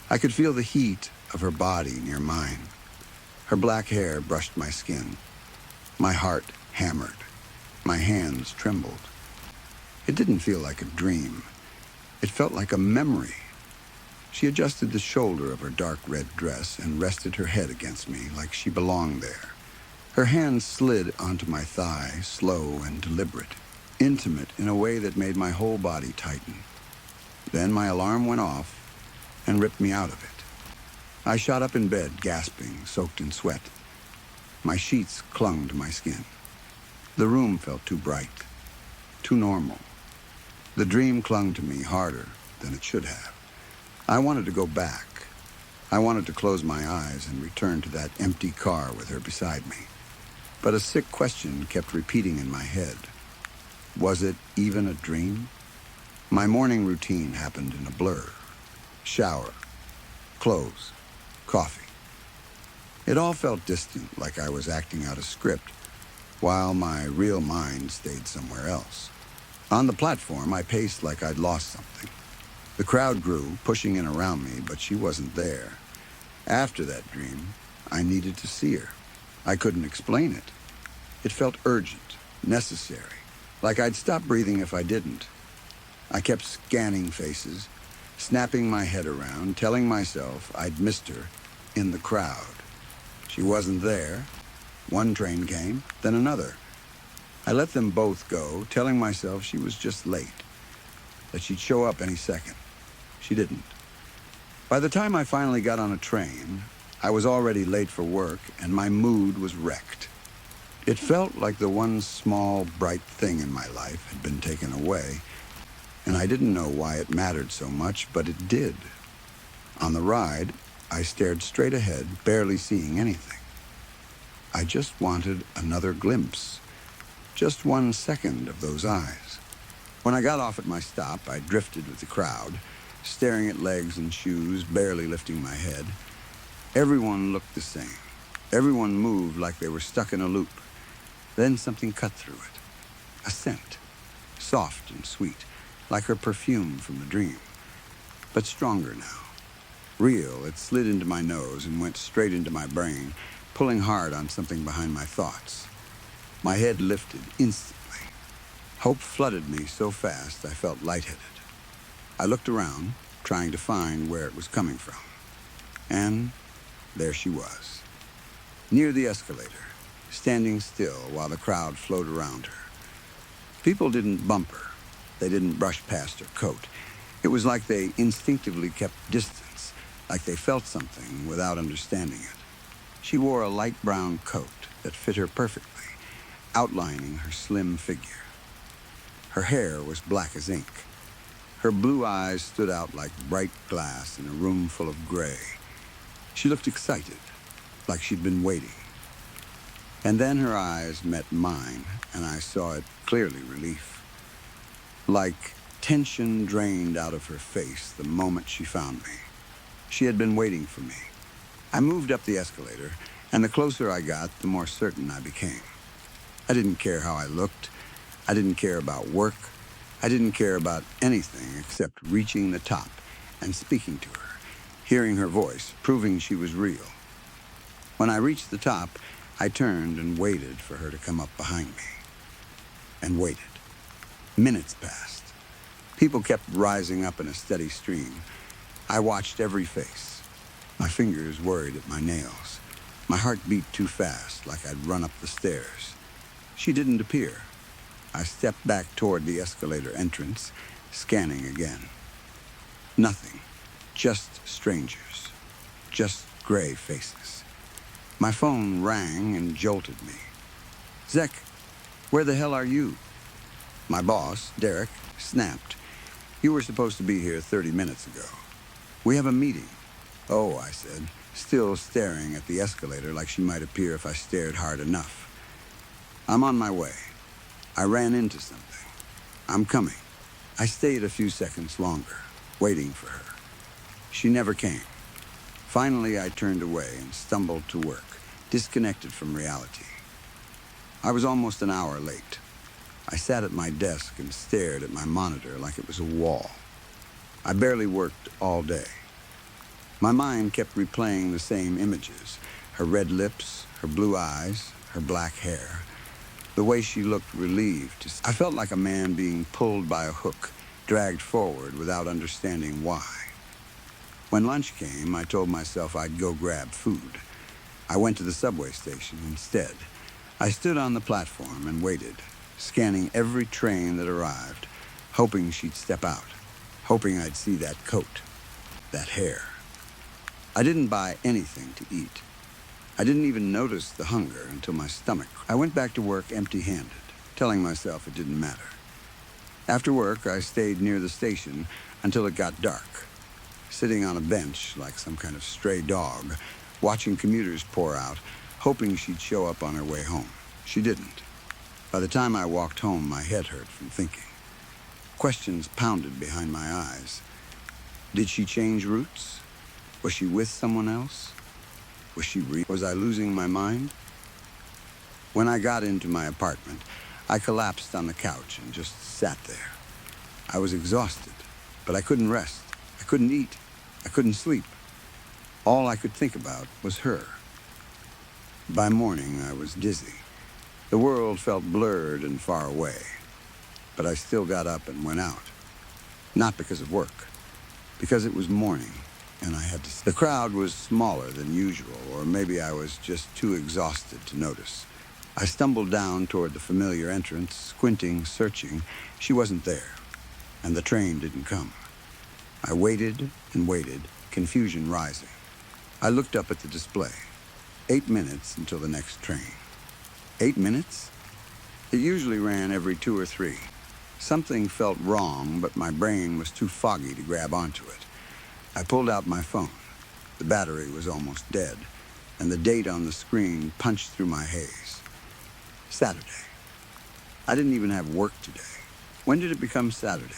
I could feel the heat of her body near mine. Her black hair brushed my skin. My heart hammered. My hands trembled. It didn't feel like a dream. It felt like a memory. She adjusted the shoulder of her dark red dress and rested her head against me like she belonged there. Her hand slid onto my thigh, slow and deliberate, intimate in a way that made my whole body tighten. Then my alarm went off and ripped me out of it. I shot up in bed, gasping, soaked in sweat. My sheets clung to my skin. The room felt too bright, too normal. The dream clung to me harder than it should have. I wanted to go back. I wanted to close my eyes and return to that empty car with her beside me. But a sick question kept repeating in my head. Was it even a dream? My morning routine happened in a blur. Shower, clothes, coffee. It all felt distant, like I was acting out a script, while my real mind stayed somewhere else. On the platform, I paced like I'd lost something. The crowd grew, pushing in around me, but she wasn't there. After that dream, I needed to see her. I couldn't explain it. It felt urgent, necessary, like I'd stop breathing if I didn't. I kept scanning faces, snapping my head around, telling myself I'd missed her in the crowd. She wasn't there. One train came, then another. I let them both go, telling myself she was just late, that she'd show up any second. She didn't. By the time I finally got on a train, I was already late for work and my mood was wrecked. It felt like the one small, bright thing in my life had been taken away, and I didn't know why it mattered so much, but it did. On the ride, I stared straight ahead, barely seeing anything. I just wanted another glimpse, just 1 second of those eyes. When I got off at my stop, I drifted with the crowd, staring at legs and shoes, barely lifting my head. Everyone looked the same. Everyone moved like they were stuck in a loop. Then something cut through it. A scent, soft and sweet, like her perfume from a dream, but stronger now. Real, it slid into my nose and went straight into my brain, pulling hard on something behind my thoughts. My head lifted instantly. Hope flooded me so fast I felt lightheaded. I looked around, trying to find where it was coming from. And there she was, near the escalator, standing still while the crowd flowed around her. People didn't bump her. They didn't brush past her coat. It was like they instinctively kept distance, like they felt something without understanding it. She wore a light brown coat that fit her perfectly, outlining her slim figure. Her hair was black as ink. Her blue eyes stood out like bright glass in a room full of gray. She looked excited, like she'd been waiting. And then her eyes met mine, and I saw it clearly relief. Like tension drained out of her face the moment she found me. She had been waiting for me. I moved up the escalator, and the closer I got, the more certain I became. I didn't care how I looked. I didn't care about work. I didn't care about anything except reaching the top and speaking to her, hearing her voice, proving she was real. When I reached the top, I turned and waited for her to come up behind me. And waited. Minutes passed. People kept rising up in a steady stream. I watched every face. My fingers worried at my nails. My heart beat too fast, like I'd run up the stairs. She didn't appear. I stepped back toward the escalator entrance, scanning again. Nothing. Just strangers. Just gray faces. My phone rang and jolted me. "Zek, where the hell are you?" My boss, Derek, snapped. "You were supposed to be here 30 minutes ago. We have a meeting." "Oh," I said, still staring at the escalator like she might appear if I stared hard enough. "I'm on my way. I ran into something. I'm coming." I stayed a few seconds longer, waiting for her. She never came. Finally, I turned away and stumbled to work, disconnected from reality. I was almost an hour late. I sat at my desk and stared at my monitor like it was a wall. I barely worked all day. My mind kept replaying the same images, her red lips, her blue eyes, her black hair, the way she looked relieved. I felt like a man being pulled by a hook, dragged forward without understanding why. When lunch came, I told myself I'd go grab food. I went to the subway station instead. I stood on the platform and waited, scanning every train that arrived, hoping she'd step out, hoping I'd see that coat, that hair. I didn't buy anything to eat. I didn't even notice the hunger until my stomach. I went back to work empty-handed, telling myself it didn't matter. After work, I stayed near the station until it got dark, sitting on a bench like some kind of stray dog, watching commuters pour out, hoping she'd show up on her way home. She didn't. By the time I walked home, my head hurt from thinking. Questions pounded behind my eyes. Did she change routes? Was she with someone else? Was she real? Was I losing my mind? When I got into my apartment, I collapsed on the couch and just sat there. I was exhausted, but I couldn't rest. I couldn't eat. I couldn't sleep. All I could think about was her. By morning, I was dizzy. The world felt blurred and far away, but I still got up and went out. Not because of work, because it was morning and I had to. The crowd was smaller than usual, or maybe I was just too exhausted to notice. I stumbled down toward the familiar entrance, squinting, searching. She wasn't there, and the train didn't come. I waited and waited, confusion rising. I looked up at the display. 8 minutes until the next train. 8 minutes? It usually ran every 2 or 3. Something felt wrong, but my brain was too foggy to grab onto it. I pulled out my phone. The battery was almost dead, and the date on the screen punched through my haze. Saturday. I didn't even have work today. When did it become Saturday?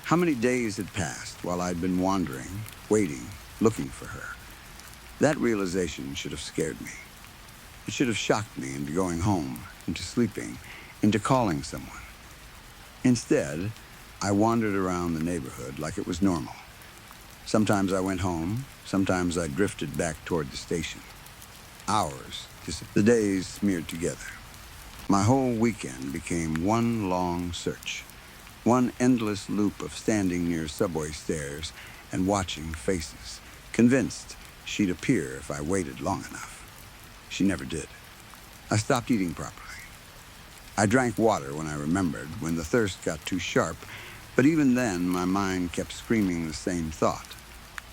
How many days had passed while I'd been wandering, waiting, looking for her? That realization should have scared me. It should have shocked me into going home, into sleeping, into calling someone. Instead, I wandered around the neighborhood like it was normal. Sometimes I went home, sometimes I drifted back toward the station. Hours, the days smeared together. My whole weekend became one long search, one endless loop of standing near subway stairs and watching faces, convinced she'd appear if I waited long enough. She never did. I stopped eating properly. I drank water when I remembered, when the thirst got too sharp, but even then my mind kept screaming the same thought.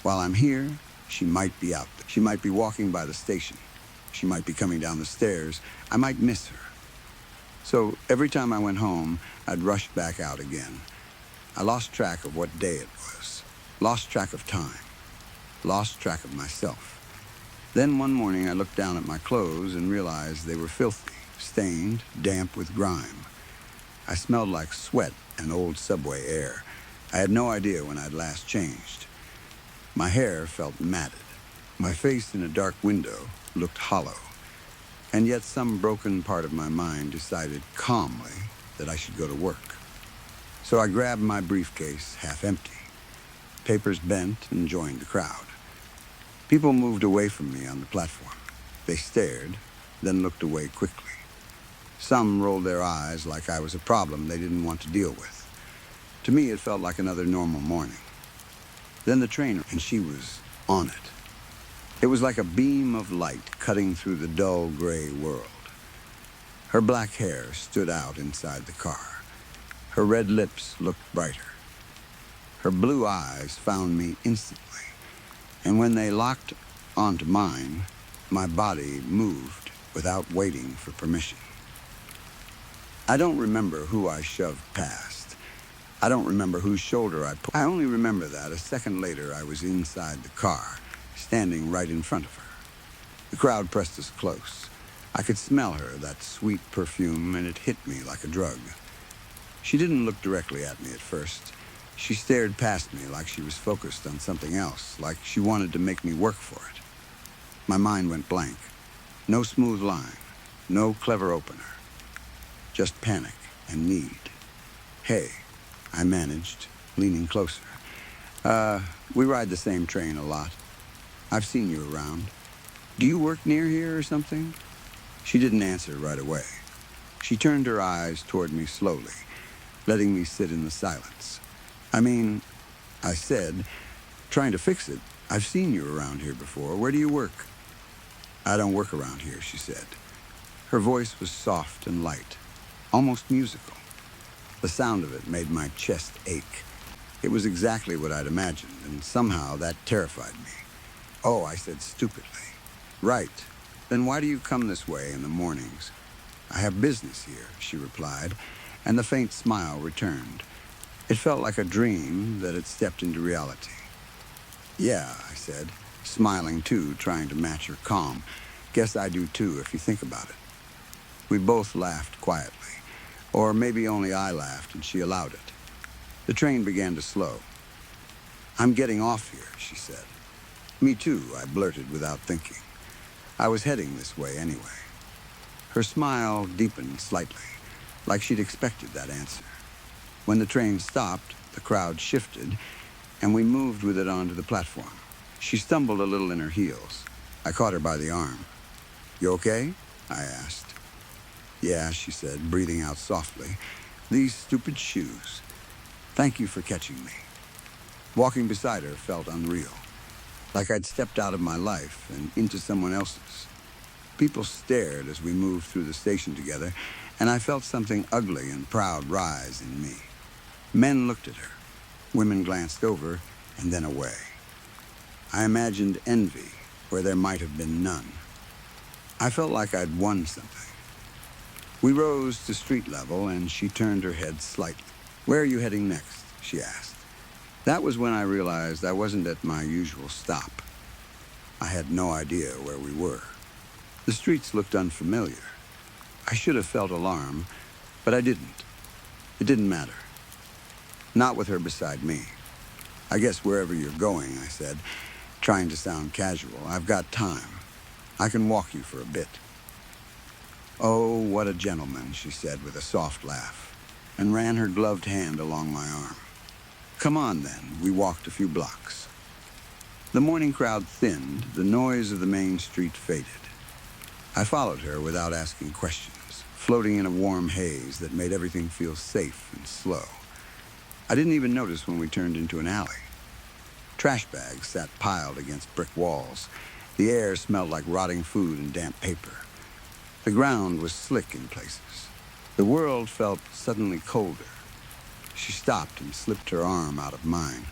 While I'm here, she might be out there. She might be walking by the station. She might be coming down the stairs. I might miss her. So every time I went home, I'd rush back out again. I lost track of what day it was, lost track of time, lost track of myself. Then one morning I looked down at my clothes and realized they were filthy, stained, damp with grime. I smelled like sweat and old subway air. I had no idea when I'd last changed. My hair felt matted. My face in a dark window looked hollow. And yet some broken part of my mind decided calmly that I should go to work. So I grabbed my briefcase half empty. Papers bent and joined the crowd. People moved away from me on the platform. They stared, then looked away quickly. Some rolled their eyes like I was a problem they didn't want to deal with. To me, it felt like another normal morning. Then the train, and she was on it. It was like a beam of light cutting through the dull gray world. Her black hair stood out inside the car. Her red lips looked brighter. Her blue eyes found me instantly, and when they locked onto mine, my body moved without waiting for permission. I don't remember who I shoved past. I don't remember whose shoulder I pulled. I only remember that a second later I was inside the car, standing right in front of her. The crowd pressed us close. I could smell her, that sweet perfume, and it hit me like a drug. She didn't look directly at me at first. She stared past me like she was focused on something else, like she wanted to make me work for it. My mind went blank. No smooth line, no clever opener. Just panic and need. Hey, I managed, leaning closer. We ride the same train a lot. I've seen you around. Do you work near here or something? She didn't answer right away. She turned her eyes toward me slowly, letting me sit in the silence. I said, trying to fix it. I've seen you around here before. Where do you work? I don't work around here, she said. Her voice was soft and light, almost musical. The sound of it made my chest ache. It was exactly what I'd imagined, and somehow that terrified me. Oh, I said stupidly. Right. Then why do you come this way in the mornings? I have business here, she replied, and the faint smile returned. It felt like a dream that had stepped into reality. Yeah, I said, smiling too, trying to match her calm. Guess I do too, if you think about it. We both laughed quietly, or maybe only I laughed and she allowed it. The train began to slow. I'm getting off here, she said. Me too, I blurted without thinking. I was heading this way anyway. Her smile deepened slightly, like she'd expected that answer. When the train stopped, the crowd shifted, and we moved with it onto the platform. She stumbled a little in her heels. I caught her by the arm. You okay? I asked. Yeah, she said, breathing out softly. These stupid shoes. Thank you for catching me. Walking beside her felt unreal, like I'd stepped out of my life and into someone else's. People stared as we moved through the station together, and I felt something ugly and proud rise in me. Men looked at her. Women glanced over and then away. I imagined envy where there might have been none. I felt like I'd won something. We rose to street level, and she turned her head slightly. "Where are you heading next?" she asked. That was when I realized I wasn't at my usual stop. I had no idea where we were. The streets looked unfamiliar. I should have felt alarm, but I didn't. It didn't matter. Not with her beside me. "I guess wherever you're going," I said, trying to sound casual. "I've got time. I can walk you for a bit." "Oh, what a gentleman," she said with a soft laugh, and ran her gloved hand along my arm. "Come on, then." We walked a few blocks. The morning crowd thinned, the noise of the main street faded. I followed her without asking questions, floating in a warm haze that made everything feel safe and slow. I didn't even notice when we turned into an alley. Trash bags sat piled against brick walls. The air smelled like rotting food and damp paper. The ground was slick in places. The world felt suddenly colder. She stopped and slipped her arm out of mine.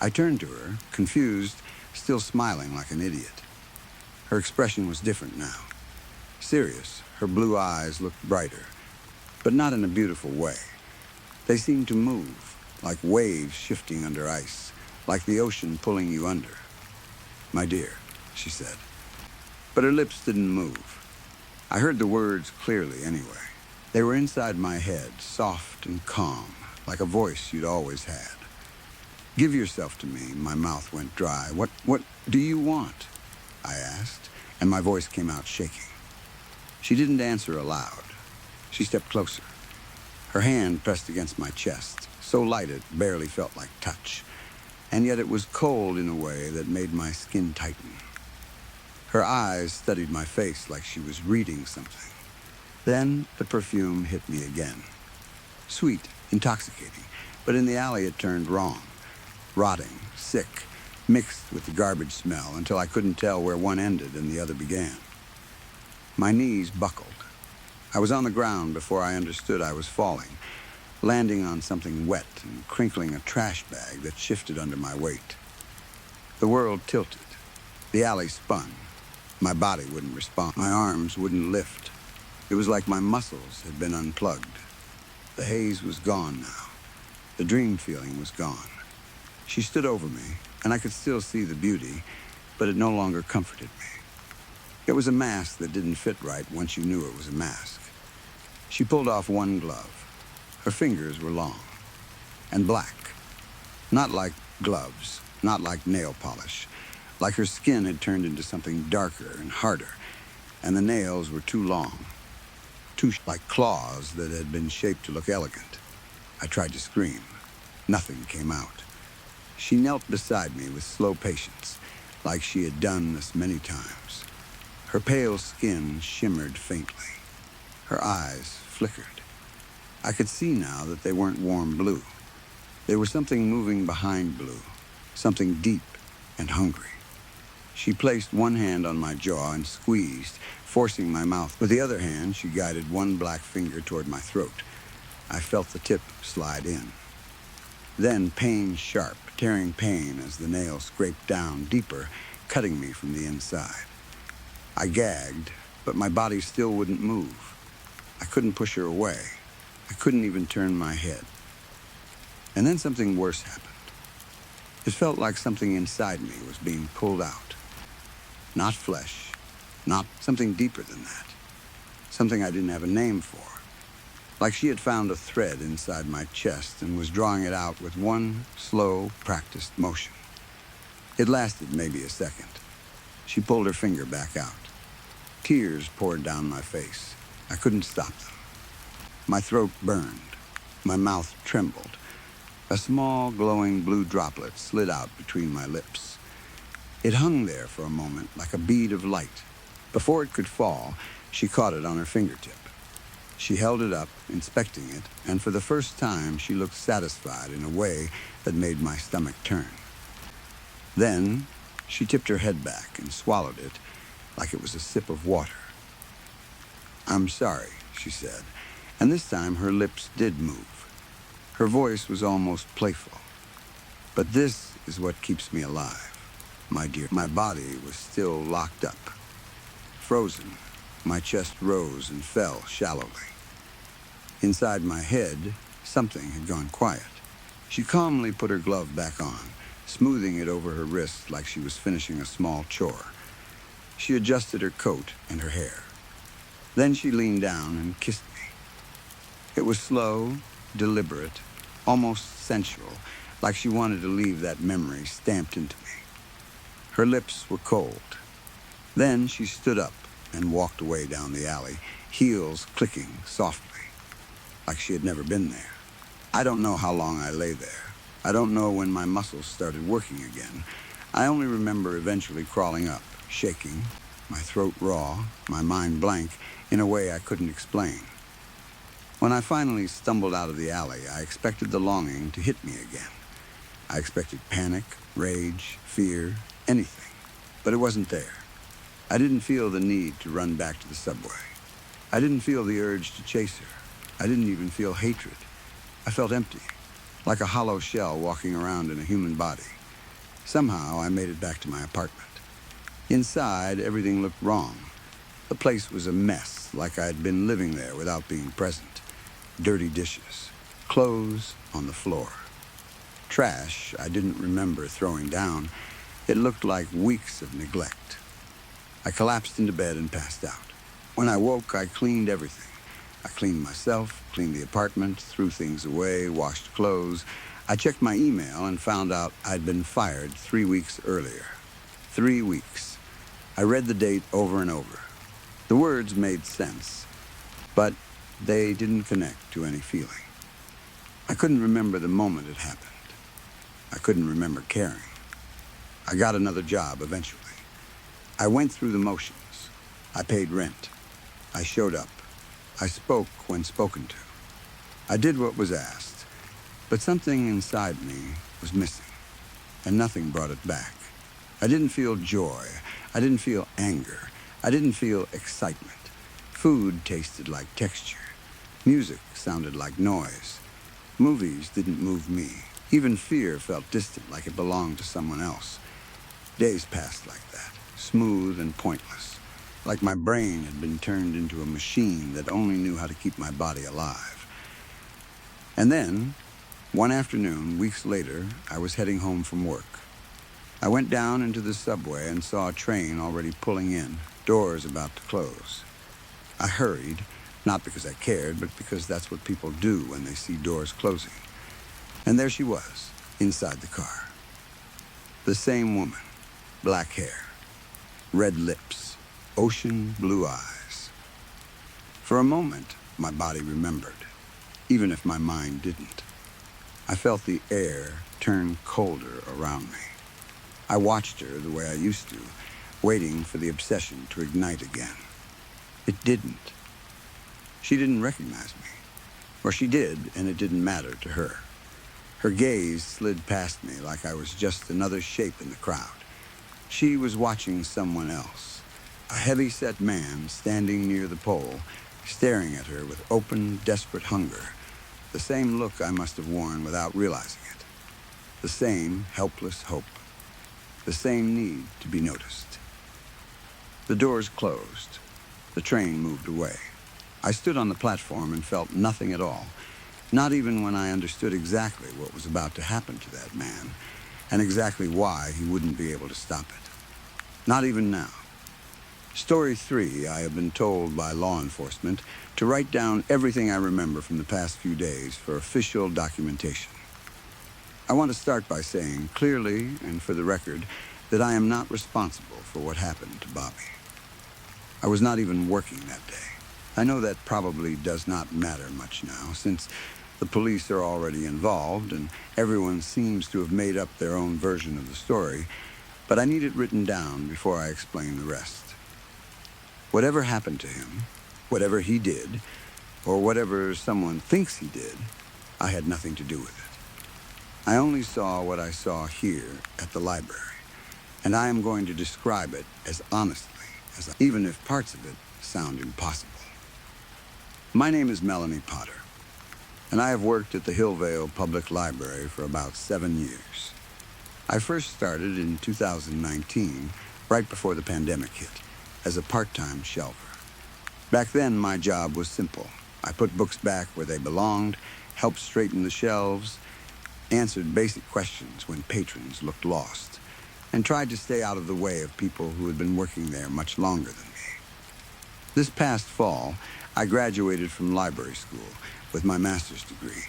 I turned to her, confused, still smiling like an idiot. Her expression was different now. Serious, her blue eyes looked brighter, but not in a beautiful way. They seemed to move, like waves shifting under ice, like the ocean pulling you under. "My dear," she said. But her lips didn't move. I heard the words clearly anyway. They were inside my head, soft and calm, like a voice you'd always had. "Give yourself to me." My mouth went dry. What do you want?" I asked, and my voice came out shaking. She didn't answer aloud. She stepped closer. Her hand pressed against my chest, so light it barely felt like touch, and yet it was cold in a way that made my skin tighten. Her eyes studied my face like she was reading something. Then the perfume hit me again. Sweet, intoxicating, but in the alley it turned wrong. Rotting, sick, mixed with the garbage smell until I couldn't tell where one ended and the other began. My knees buckled. I was on the ground before I understood I was falling, landing on something wet and crinkling a trash bag that shifted under my weight. The world tilted. The alley spun. My body wouldn't respond. My arms wouldn't lift. It was like my muscles had been unplugged. The haze was gone now. The dream feeling was gone. She stood over me, and I could still see the beauty, but it no longer comforted me. It was a mask that didn't fit right once you knew it was a mask. She pulled off one glove. Her fingers were long and black. Not like gloves, not like nail polish. Like her skin had turned into something darker and harder, and the nails were too long, too like claws that had been shaped to look elegant. I tried to scream. Nothing came out. She knelt beside me with slow patience, like she had done this many times. Her pale skin shimmered faintly. Her eyes flickered. I could see now that they weren't warm blue. There was something moving behind blue, something deep and hungry. She placed one hand on my jaw and squeezed, forcing my mouth. With the other hand, she guided one black finger toward my throat. I felt the tip slide in. Then pain sharp, tearing pain as the nail scraped down deeper, cutting me from the inside. I gagged, but my body still wouldn't move. I couldn't push her away. I couldn't even turn my head. And then something worse happened. It felt like something inside me was being pulled out. Not flesh, not something deeper than that. Something I didn't have a name for. Like she had found a thread inside my chest and was drawing it out with one slow, practiced motion. It lasted maybe a second. She pulled her finger back out. Tears poured down my face. I couldn't stop them. My throat burned. My mouth trembled. A small, glowing blue droplet slid out between my lips. It hung there for a moment like a bead of light. Before it could fall, she caught it on her fingertip. She held it up, inspecting it, and for the first time she looked satisfied in a way that made my stomach turn. Then she tipped her head back and swallowed it like it was a sip of water. "I'm sorry," she said, and this time her lips did move. Her voice was almost playful. "But this is what keeps me alive. My dear, my body was still locked up. Frozen, my chest rose and fell shallowly. Inside my head, something had gone quiet. She calmly put her glove back on, smoothing it over her wrist like she was finishing a small chore. She adjusted her coat and her hair. Then she leaned down and kissed me. It was slow, deliberate, almost sensual, like she wanted to leave that memory stamped into me. Her lips were cold. Then she stood up and walked away down the alley, heels clicking softly, like she had never been there. I don't know how long I lay there. I don't know when my muscles started working again. I only remember eventually crawling up, shaking, my throat raw, my mind blank, in a way I couldn't explain. When I finally stumbled out of the alley, I expected the longing to hit me again. I expected panic, rage, fear, anything. But it wasn't there. I didn't feel the need to run back to the subway. I didn't feel the urge to chase her. I didn't even feel hatred. I felt empty, like a hollow shell walking around in a human body. Somehow, I made it back to my apartment. Inside, everything looked wrong. The place was a mess, like I had been living there without being present. Dirty dishes, clothes on the floor. Trash I didn't remember throwing down. It looked like weeks of neglect. I collapsed into bed and passed out. When I woke, I cleaned everything. I cleaned myself, cleaned the apartment, threw things away, washed clothes. I checked my email and found out I'd been fired 3 weeks earlier. 3 weeks. I read the date over and over. The words made sense, but they didn't connect to any feeling. I couldn't remember the moment it happened. I couldn't remember caring. I got another job eventually. I went through the motions. I paid rent. I showed up. I spoke when spoken to. I did what was asked, but something inside me was missing, and nothing brought it back. I didn't feel joy. I didn't feel anger. I didn't feel excitement. Food tasted like texture. Music sounded like noise. Movies didn't move me. Even fear felt distant, like it belonged to someone else. Days passed like that, smooth and pointless, like my brain had been turned into a machine that only knew how to keep my body alive. And then, one afternoon, weeks later, I was heading home from work. I went down into the subway and saw a train already pulling in, doors about to close. I hurried, not because I cared, but because that's what people do when they see doors closing. And there she was, inside the car. The same woman, black hair, red lips, ocean blue eyes. For a moment, my body remembered, even if my mind didn't. I felt the air turn colder around me. I watched her the way I used to, waiting for the obsession to ignite again. It didn't. She didn't recognize me. Or she did, and it didn't matter to her. Her gaze slid past me like I was just another shape in the crowd. She was watching someone else, a heavy-set man standing near the pole, staring at her with open, desperate hunger, the same look I must have worn without realizing it, the same helpless hope, the same need to be noticed. The doors closed. The train moved away. I stood on the platform and felt nothing at all, not even when I understood exactly what was about to happen to that man, and exactly why he wouldn't be able to stop it. Not even now. Story 3, I have been told by law enforcement to write down everything I remember from the past few days for official documentation. I want to start by saying clearly and for the record that I am not responsible for what happened to Bobby. I was not even working that day. I know that probably does not matter much now, since the police are already involved and everyone seems to have made up their own version of the story, but I need it written down before I explain the rest. Whatever happened to him, whatever he did, or whatever someone thinks he did, I had nothing to do with it. I only saw what I saw here at the library, and I am going to describe it as honestly as even if parts of it sound impossible. My name is Melanie Potter, and I have worked at the Hillvale Public Library for about 7 years. I first started in 2019, right before the pandemic hit, as a part-time shelver. Back then, my job was simple. I put books back where they belonged, helped straighten the shelves, answered basic questions when patrons looked lost, and tried to stay out of the way of people who had been working there much longer than me. This past fall, I graduated from library school with my master's degree,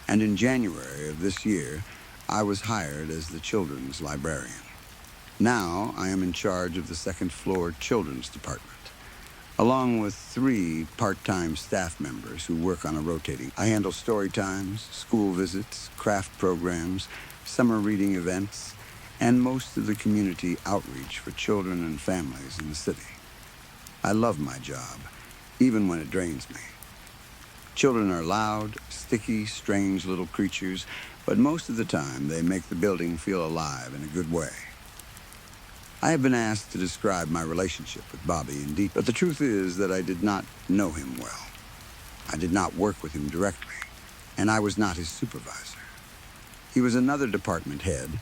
and in January of this year, I was hired as the children's librarian. Now, I am in charge of the second floor children's department, along with 3 part-time staff members who work on a rotating. I handle story times, school visits, craft programs, summer reading events, and most of the community outreach for children and families in the city. I love my job, even when it drains me. Children are loud, sticky, strange little creatures, but most of the time they make the building feel alive in a good way. I have been asked to describe my relationship with Bobby in detail, but the truth is that I did not know him well. I did not work with him directly, and I was not his supervisor. He was another department head,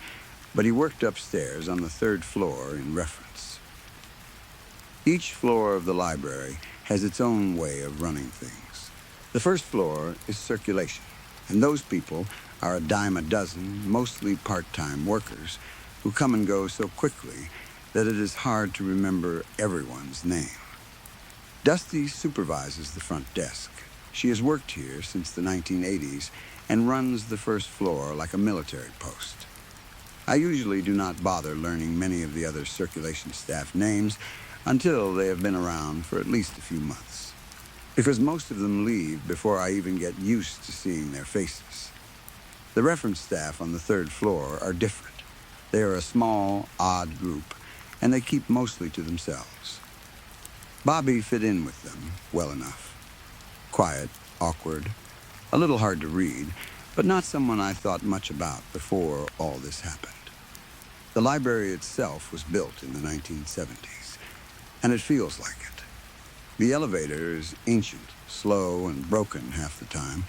but he worked upstairs on the 3rd floor in reference. Each floor of the library has its own way of running things. The 1st floor is circulation, and those people are a dime a dozen, mostly part-time workers who come and go so quickly that it is hard to remember everyone's name. Dusty supervises the front desk. She has worked here since the 1980s and runs the 1st floor like a military post. I usually do not bother learning many of the other circulation staff names until they have been around for at least a few months, because most of them leave before I even get used to seeing their faces. The reference staff on the 3rd floor are different. They are a small, odd group, and they keep mostly to themselves. Bobby fit in with them well enough. Quiet, awkward, a little hard to read, but not someone I thought much about before all this happened. The library itself was built in the 1970s, and it feels like it. The elevator is ancient, slow, and broken half the time,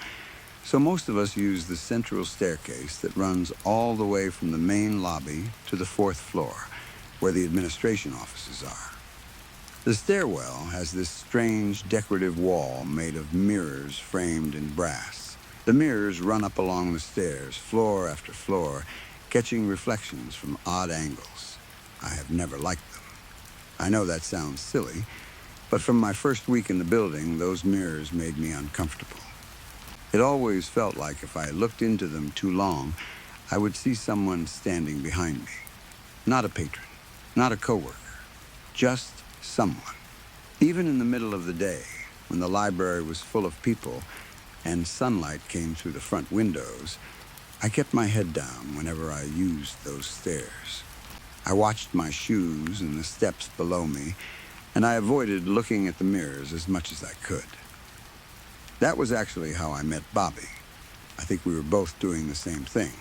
so most of us use the central staircase that runs all the way from the main lobby to the 4th floor, where the administration offices are. The stairwell has this strange decorative wall made of mirrors framed in brass. The mirrors run up along the stairs, floor after floor, catching reflections from odd angles. I have never liked them. I know that sounds silly, but from my first week in the building, those mirrors made me uncomfortable. It always felt like if I looked into them too long, I would see someone standing behind me. Not a patron, not a coworker, just someone. Even in the middle of the day, when the library was full of people and sunlight came through the front windows, I kept my head down whenever I used those stairs. I watched my shoes and the steps below me, and I avoided looking at the mirrors as much as I could. That was actually how I met Bobby. I think we were both doing the same thing,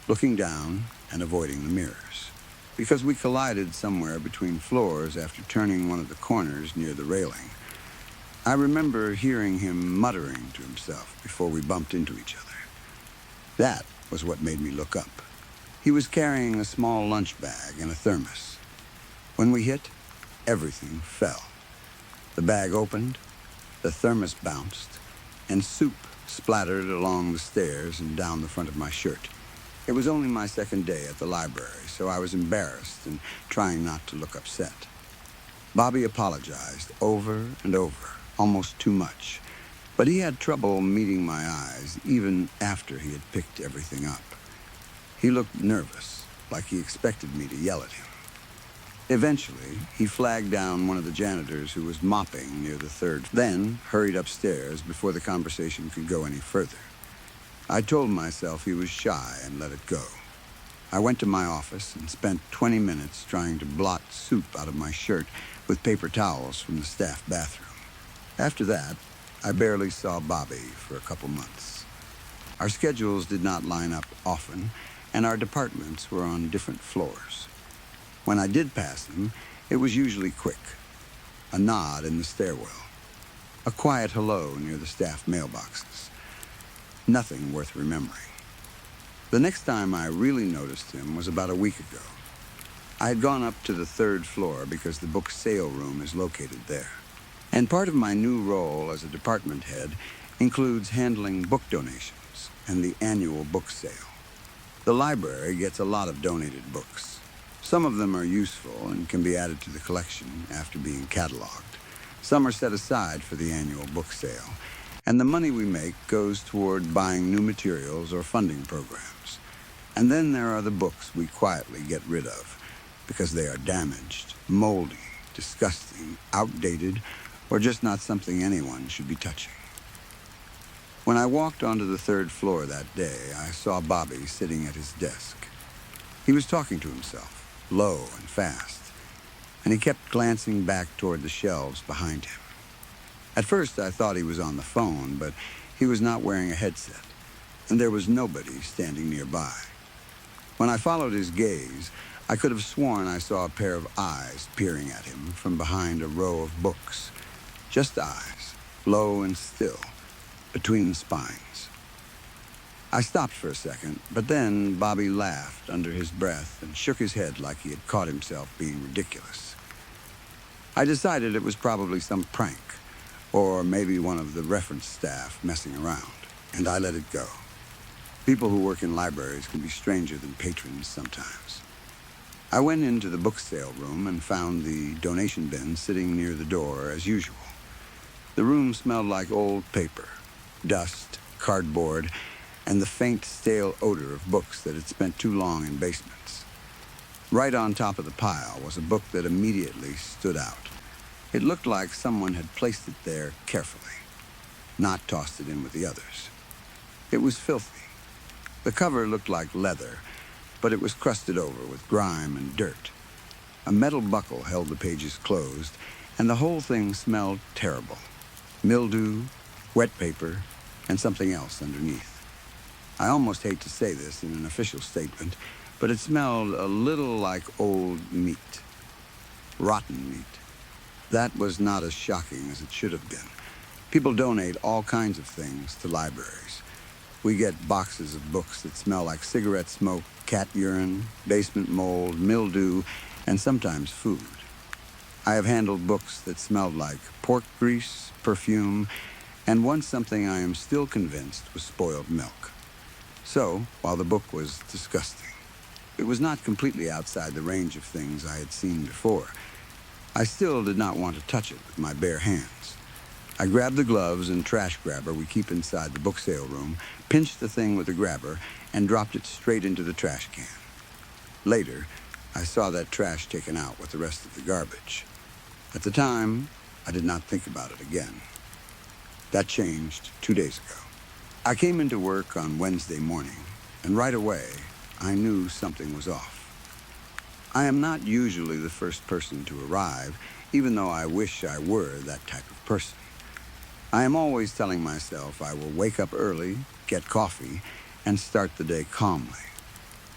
looking down and avoiding the mirrors, because we collided somewhere between floors after turning one of the corners near the railing. I remember hearing him muttering to himself before we bumped into each other. That was what made me look up. He was carrying a small lunch bag and a thermos. When we hit, everything fell. The bag opened, the thermos bounced, and soup splattered along the stairs and down the front of my shirt. It was only my second day at the library, so I was embarrassed and trying not to look upset. Bobby apologized over and over, almost too much, but he had trouble meeting my eyes even after he had picked everything up. He looked nervous, like he expected me to yell at him. Eventually, he flagged down one of the janitors who was mopping near the 3rd, then hurried upstairs before the conversation could go any further. I told myself he was shy and let it go. I went to my office and spent 20 minutes trying to blot soup out of my shirt with paper towels from the staff bathroom. After that, I barely saw Bobby for a couple months. Our schedules did not line up often, and our departments were on different floors. When I did pass him, it was usually quick. A nod in the stairwell. A quiet hello near the staff mailboxes. Nothing worth remembering. The next time I really noticed him was about a week ago. I had gone up to the third floor because the book sale room is located there. And part of my new role as a department head includes handling book donations and the annual book sale. The library gets a lot of donated books. Some of them are useful and can be added to the collection after being cataloged. Some are set aside for the annual book sale, and the money we make goes toward buying new materials or funding programs. And then there are the books we quietly get rid of because they are damaged, moldy, disgusting, outdated, or just not something anyone should be touching. When I walked onto the third floor that day, I saw Bobby sitting at his desk. He was talking to himself, low and fast, and he kept glancing back toward the shelves behind him. At first, I thought he was on the phone, but he was not wearing a headset, and there was nobody standing nearby. When I followed his gaze, I could have sworn I saw a pair of eyes peering at him from behind a row of books. Just eyes, low and still, between the spines. I stopped for a second, but then Bobby laughed under his breath and shook his head like he had caught himself being ridiculous. I decided it was probably some prank, or maybe one of the reference staff messing around, and I let it go. People who work in libraries can be stranger than patrons sometimes. I went into the book sale room and found the donation bin sitting near the door as usual. The room smelled like old paper, dust, cardboard, and the faint, stale odor of books that had spent too long in basements. Right on top of the pile was a book that immediately stood out. It looked like someone had placed it there carefully, not tossed it in with the others. It was filthy. The cover looked like leather, but it was crusted over with grime and dirt. A metal buckle held the pages closed, and the whole thing smelled terrible. Mildew, wet paper, and something else underneath. I almost hate to say this in an official statement, but it smelled a little like old meat. Rotten meat. That was not as shocking as it should have been. People donate all kinds of things to libraries. We get boxes of books that smell like cigarette smoke, cat urine, basement mold, mildew, and sometimes food. I have handled books that smelled like pork grease, perfume, and once something I am still convinced was spoiled milk. So, while the book was disgusting, it was not completely outside the range of things I had seen before. I still did not want to touch it with my bare hands. I grabbed the gloves and trash grabber we keep inside the book sale room, pinched the thing with the grabber, and dropped it straight into the trash can. Later, I saw that trash taken out with the rest of the garbage. At the time, I did not think about it again. That changed 2 days ago. I came into work on Wednesday morning, and right away, I knew something was off. I am not usually the first person to arrive, even though I wish I were that type of person. I am always telling myself I will wake up early, get coffee, and start the day calmly.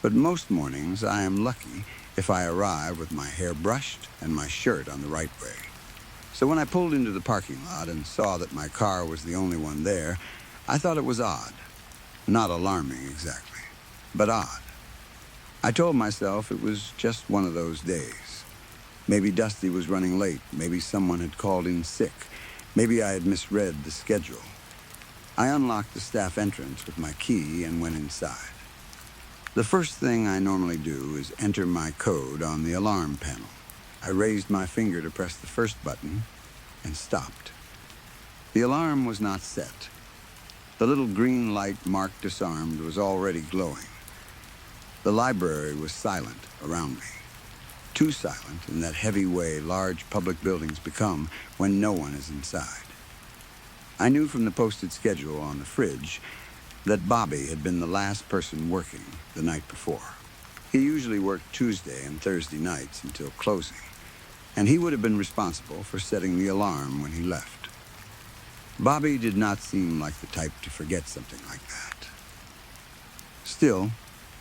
But most mornings, I am lucky if I arrive with my hair brushed and my shirt on the right way. So when I pulled into the parking lot and saw that my car was the only one there, I thought it was odd. Not alarming exactly, but odd. I told myself it was just one of those days. Maybe Dusty was running late. Maybe someone had called in sick. Maybe I had misread the schedule. I unlocked the staff entrance with my key and went inside. The first thing I normally do is enter my code on the alarm panel. I raised my finger to press the first button and stopped. The alarm was not set. The little green light marked disarmed was already glowing. The library was silent around me. Too silent in that heavy way large public buildings become when no one is inside. I knew from the posted schedule on the fridge that Bobby had been the last person working the night before. He usually worked Tuesday and Thursday nights until closing, and he would have been responsible for setting the alarm when he left. Bobby did not seem like the type to forget something like that. Still,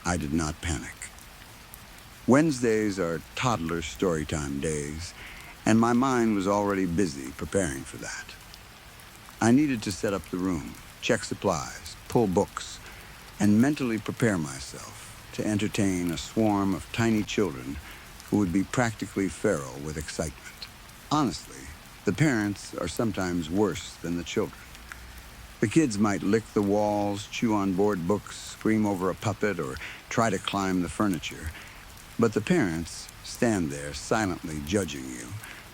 I did not panic. Wednesdays are toddler storytime days, and my mind was already busy preparing for that. I needed to set up the room, check supplies, pull books, and mentally prepare myself to entertain a swarm of tiny children who would be practically feral with excitement. Honestly, the parents are sometimes worse than the children. The kids might lick the walls, chew on board books, scream over a puppet, or try to climb the furniture. But the parents stand there silently judging you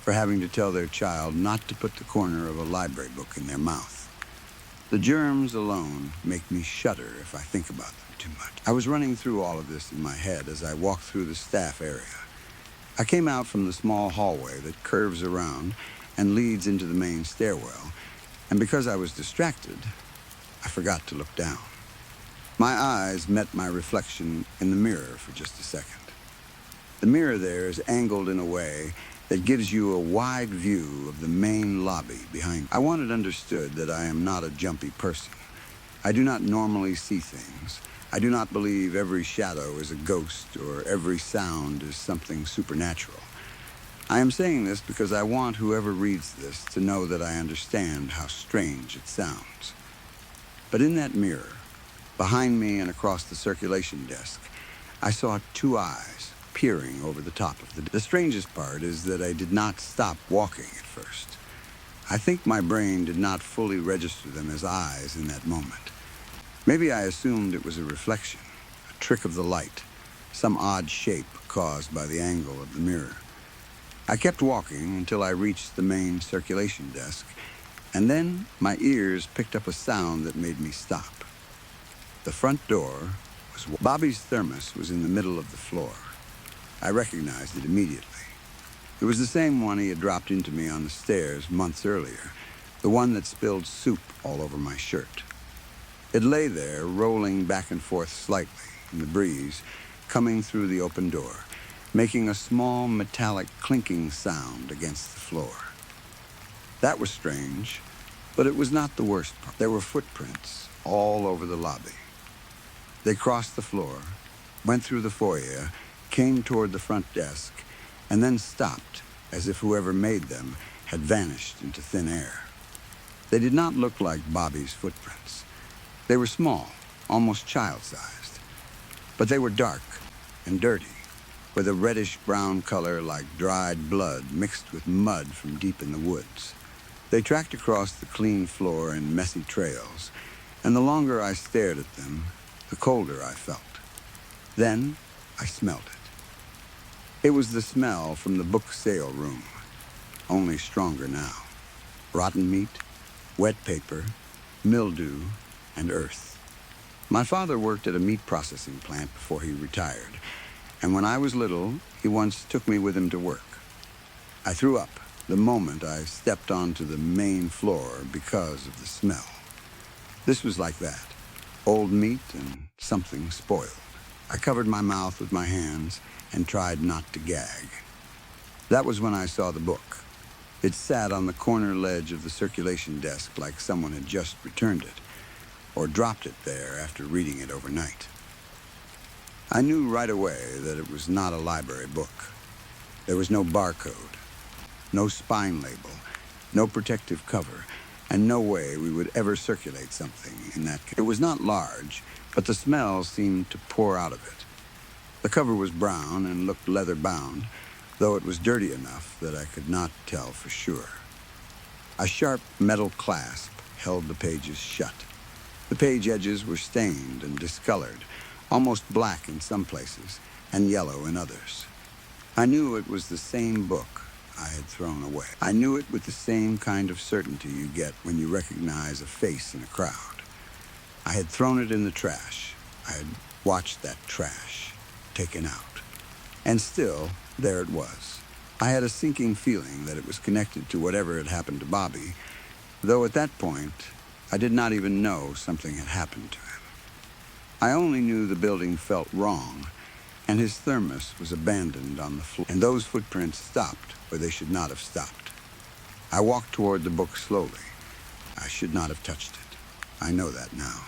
for having to tell their child not to put the corner of a library book in their mouth. The germs alone make me shudder if I think about them too much. I was running through all of this in my head as I walked through the staff area. I came out from the small hallway that curves around and leads into the main stairwell, and because I was distracted, I forgot to look down. My eyes met my reflection in the mirror for just a second. The mirror there is angled in a way that gives you a wide view of the main lobby behind. I want it understood that I am not a jumpy person. I do not normally see things. I do not believe every shadow is a ghost or every sound is something supernatural. I am saying this because I want whoever reads this to know that I understand how strange it sounds. But in that mirror, behind me and across the circulation desk, I saw two eyes peering over the top of the strangest part is that I did not stop walking at first. I think my brain did not fully register them as eyes in that moment. Maybe I assumed it was a reflection, a trick of the light, some odd shape caused by the angle of the mirror. I kept walking until I reached the main circulation desk, and then my ears picked up a sound that made me stop. The front door was... Bobby's thermos was in the middle of the floor. I recognized it immediately. It was the same one he had dropped into me on the stairs months earlier, the one that spilled soup all over my shirt. It lay there, rolling back and forth slightly in the breeze, coming through the open door, making a small metallic clinking sound against the floor. That was strange, but it was not the worst part. There were footprints all over the lobby. They crossed the floor, went through the foyer, came toward the front desk, and then stopped, as if whoever made them had vanished into thin air. They did not look like Bobby's footprints. They were small, almost child-sized, but they were dark and dirty, with a reddish-brown color like dried blood mixed with mud from deep in the woods. They tracked across the clean floor in messy trails, and the longer I stared at them, the colder I felt. Then I smelled it. It was the smell from the book sale room, only stronger now. Rotten meat, wet paper, mildew, and earth. My father worked at a meat processing plant before he retired, and when I was little, he once took me with him to work. I threw up the moment I stepped onto the main floor because of the smell. This was like that, old meat and something spoiled. I covered my mouth with my hands and tried not to gag. That was when I saw the book. It sat on the corner ledge of the circulation desk like someone had just returned it, or dropped it there after reading it overnight. I knew right away that it was not a library book. There was no barcode, no spine label, no protective cover, and no way we would ever circulate something in that case. It was not large, but the smell seemed to pour out of it. The cover was brown and looked leather-bound, though it was dirty enough that I could not tell for sure. A sharp metal clasp held the pages shut. The page edges were stained and discolored, almost black in some places and yellow in others. I knew it was the same book I had thrown away. I knew it with the same kind of certainty you get when you recognize a face in a crowd. I had thrown it in the trash. I had watched that trash taken out. And still, there it was. I had a sinking feeling that it was connected to whatever had happened to Bobby, though at that point, I did not even know something had happened to him. I only knew the building felt wrong, and his thermos was abandoned on the floor, and those footprints stopped where they should not have stopped. I walked toward the book slowly. I should not have touched it. I know that now.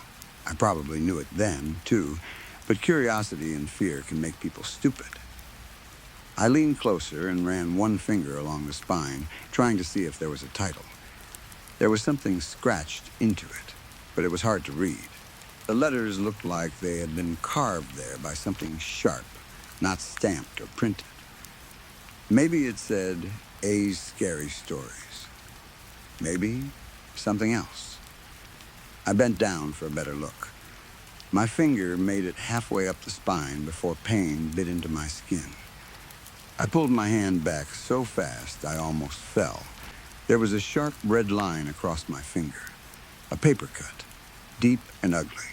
I probably knew it then, too, but curiosity and fear can make people stupid. I leaned closer and ran one finger along the spine, trying to see if there was a title. There was something scratched into it, but it was hard to read. The letters looked like they had been carved there by something sharp, not stamped or printed. Maybe it said, A's Scary Stories. Maybe something else. I bent down for a better look. My finger made it halfway up the spine before pain bit into my skin. I pulled my hand back so fast I almost fell. There was a sharp red line across my finger, a paper cut, deep and ugly.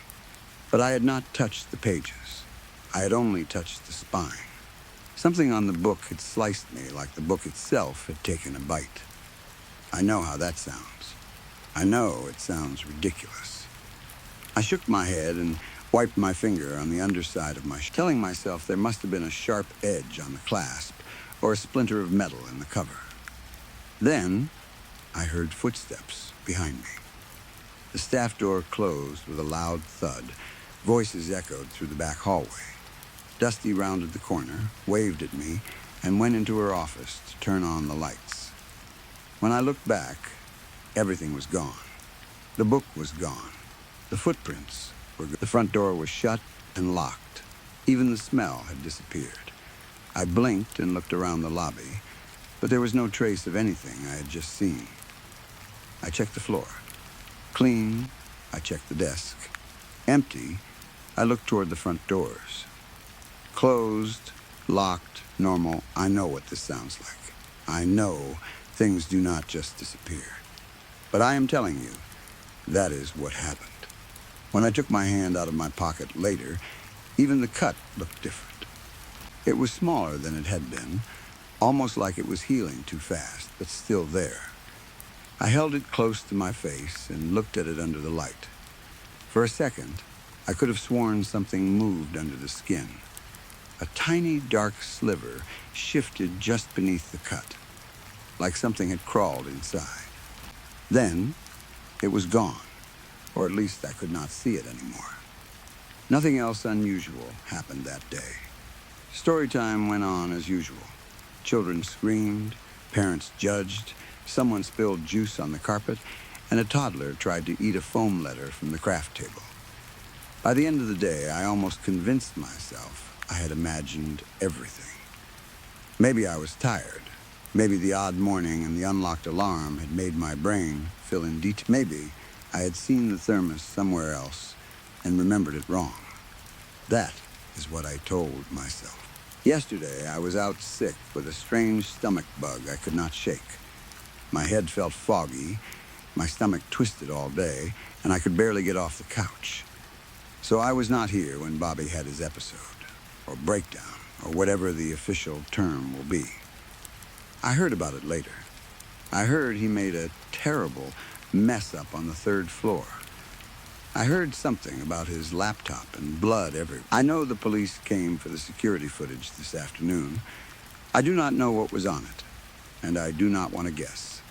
But I had not touched the pages. I had only touched the spine. Something on the book had sliced me like the book itself had taken a bite. I know how that sounds. I know it sounds ridiculous. I shook my head and wiped my finger on the underside of my telling myself there must have been a sharp edge on the clasp or a splinter of metal in the cover. Then I heard footsteps behind me. The staff door closed with a loud thud. Voices echoed through the back hallway. Dusty rounded the corner, waved at me, and went into her office to turn on the lights. When I looked back, everything was gone. The book was gone. The footprints were gone. The front door was shut and locked. Even the smell had disappeared. I blinked and looked around the lobby, but there was no trace of anything I had just seen. I checked the floor. Clean. I checked the desk. Empty. I looked toward the front doors. Closed, locked, normal. I know what this sounds like. I know things do not just disappear. But I am telling you, that is what happened. When I took my hand out of my pocket later, even the cut looked different. It was smaller than it had been, almost like it was healing too fast, but still there. I held it close to my face and looked at it under the light. For a second, I could have sworn something moved under the skin. A tiny dark sliver shifted just beneath the cut, like something had crawled inside. Then, it was gone, or at least I could not see it anymore. Nothing else unusual happened that day. Story time went on as usual. Children screamed, parents judged, someone spilled juice on the carpet, and a toddler tried to eat a foam letter from the craft table. By the end of the day, I almost convinced myself I had imagined everything. Maybe I was tired. Maybe the odd morning and the unlocked alarm had made my brain fill in detail. Maybe I had seen the thermos somewhere else and remembered it wrong. That is what I told myself. Yesterday, I was out sick with a strange stomach bug I could not shake. My head felt foggy, my stomach twisted all day, and I could barely get off the couch. So I was not here when Bobby had his episode, or breakdown, or whatever the official term will be. I heard about it later. I heard he made a terrible mess up on the third floor. I heard something about his laptop and blood everywhere. I know the police came for the security footage this afternoon. I do not know what was on it, and I do not want to guess.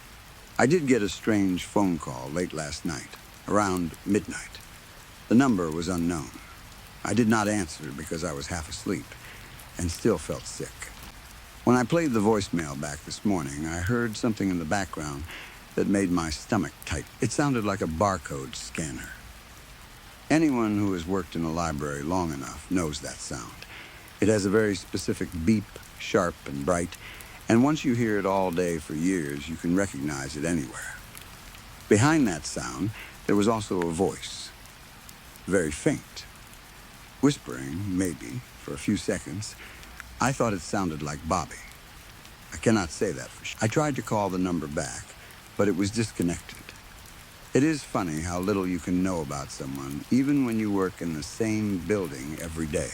I did get a strange phone call late last night, around midnight. The number was unknown. I did not answer because I was half asleep and still felt sick. When I played the voicemail back this morning, I heard something in the background that made my stomach tight. It sounded like a barcode scanner. Anyone who has worked in a library long enough knows that sound. It has a very specific beep, sharp and bright, and once you hear it all day for years, you can recognize it anywhere. Behind that sound, there was also a voice, very faint. Whispering, maybe, for a few seconds. I thought it sounded like Bobby. I cannot say that for sure. I tried to call the number back, but it was disconnected. It is funny how little you can know about someone, even when you work in the same building every day.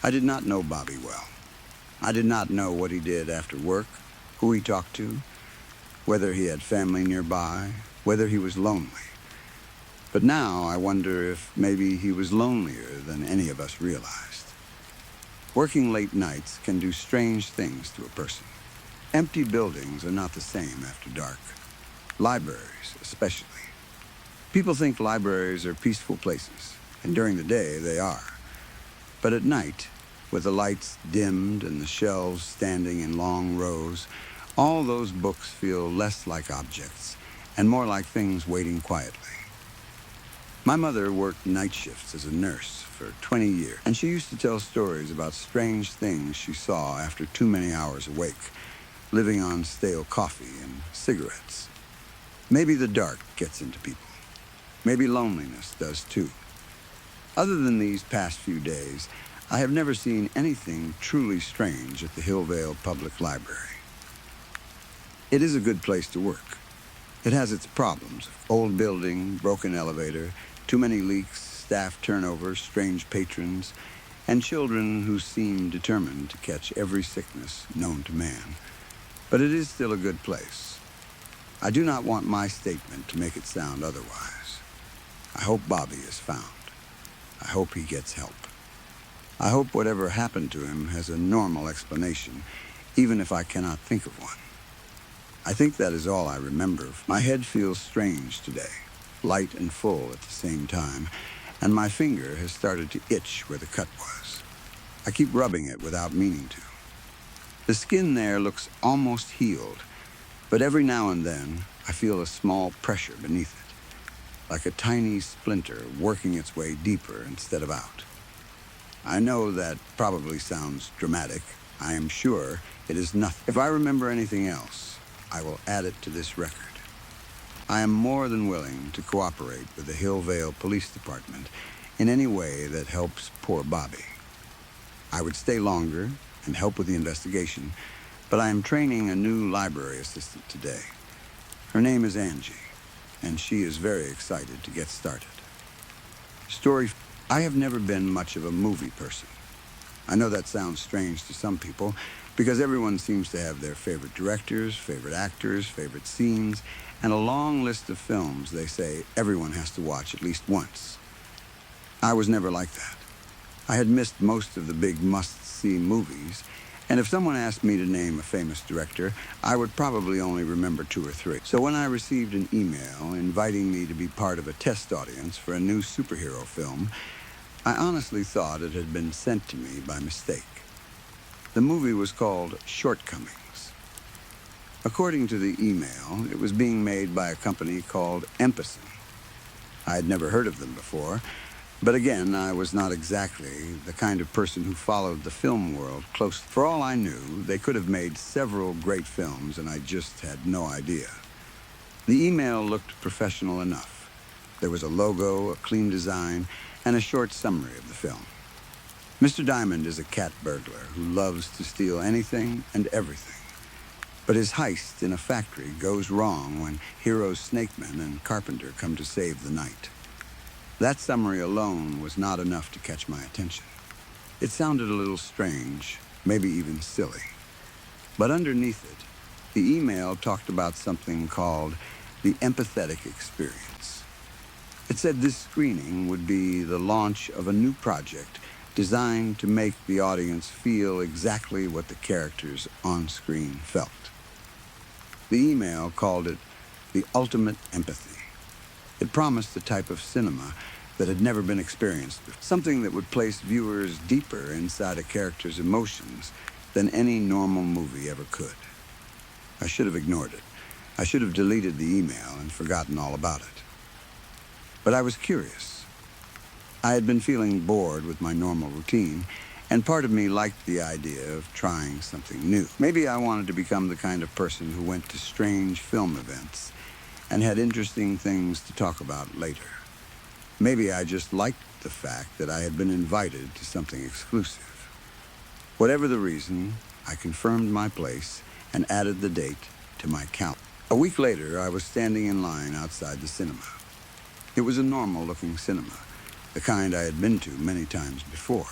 I did not know Bobby well. I did not know what he did after work, who he talked to, whether he had family nearby, whether he was lonely. But now I wonder if maybe he was lonelier than any of us realized. Working late nights can do strange things to a person. Empty buildings are not the same after dark. Libraries, especially. People think libraries are peaceful places, and during the day they are. But at night, with the lights dimmed and the shelves standing in long rows, all those books feel less like objects and more like things waiting quietly. My mother worked night shifts as a nurse for 20 years, and she used to tell stories about strange things she saw after too many hours awake, living on stale coffee and cigarettes. Maybe the dark gets into people. Maybe loneliness does too. Other than these past few days, I have never seen anything truly strange at the Hillvale Public Library. It is a good place to work. It has its problems: old building, broken elevator, too many leaks, staff turnover, strange patrons, and children who seem determined to catch every sickness known to man. But it is still a good place. I do not want my statement to make it sound otherwise. I hope Bobby is found. I hope he gets help. I hope whatever happened to him has a normal explanation, even if I cannot think of one. I think that is all I remember. My head feels strange today, light and full at the same time, and my finger has started to itch where the cut was. I keep rubbing it without meaning to. The skin there looks almost healed, but every now and then I feel a small pressure beneath it, like a tiny splinter working its way deeper instead of out. I know that probably sounds dramatic. I am sure it is nothing. If I remember anything else, I will add it to this record. I am more than willing to cooperate with the Hillvale Police Department in any way that helps poor Bobby. I would stay longer and help with the investigation, but I am training a new library assistant today. Her name is Angie, and she is very excited to get started. I have never been much of a movie person. I know that sounds strange to some people, because everyone seems to have their favorite directors, favorite actors, favorite scenes, and a long list of films they say everyone has to watch at least once. I was never like that. I had missed most of the big must-see movies, and if someone asked me to name a famous director, I would probably only remember 2 or 3. So when I received an email inviting me to be part of a test audience for a new superhero film, I honestly thought it had been sent to me by mistake. The movie was called Shortcomings. According to the email, it was being made by a company called Empison. I had never heard of them before, but again, I was not exactly the kind of person who followed the film world closely. For all I knew, they could have made several great films, and I just had no idea. The email looked professional enough. There was a logo, a clean design, and a short summary of the film. Mr. Diamond is a cat burglar who loves to steal anything and everything. But his heist in a factory goes wrong when heroes Snakeman and Carpenter come to save the night. That summary alone was not enough to catch my attention. It sounded a little strange, maybe even silly. But underneath it, the email talked about something called the empathetic experience. It said this screening would be the launch of a new project designed to make the audience feel exactly what the characters on screen felt. The email called it the ultimate empathy. It promised a type of cinema that had never been experienced before, something that would place viewers deeper inside a character's emotions than any normal movie ever could. I should have ignored it. I should have deleted the email and forgotten all about it. But I was curious. I had been feeling bored with my normal routine, and part of me liked the idea of trying something new. Maybe I wanted to become the kind of person who went to strange film events and had interesting things to talk about later. Maybe I just liked the fact that I had been invited to something exclusive. Whatever the reason, I confirmed my place and added the date to my calendar. A week later, I was standing in line outside the cinema. It was a normal-looking cinema, the kind I had been to many times before.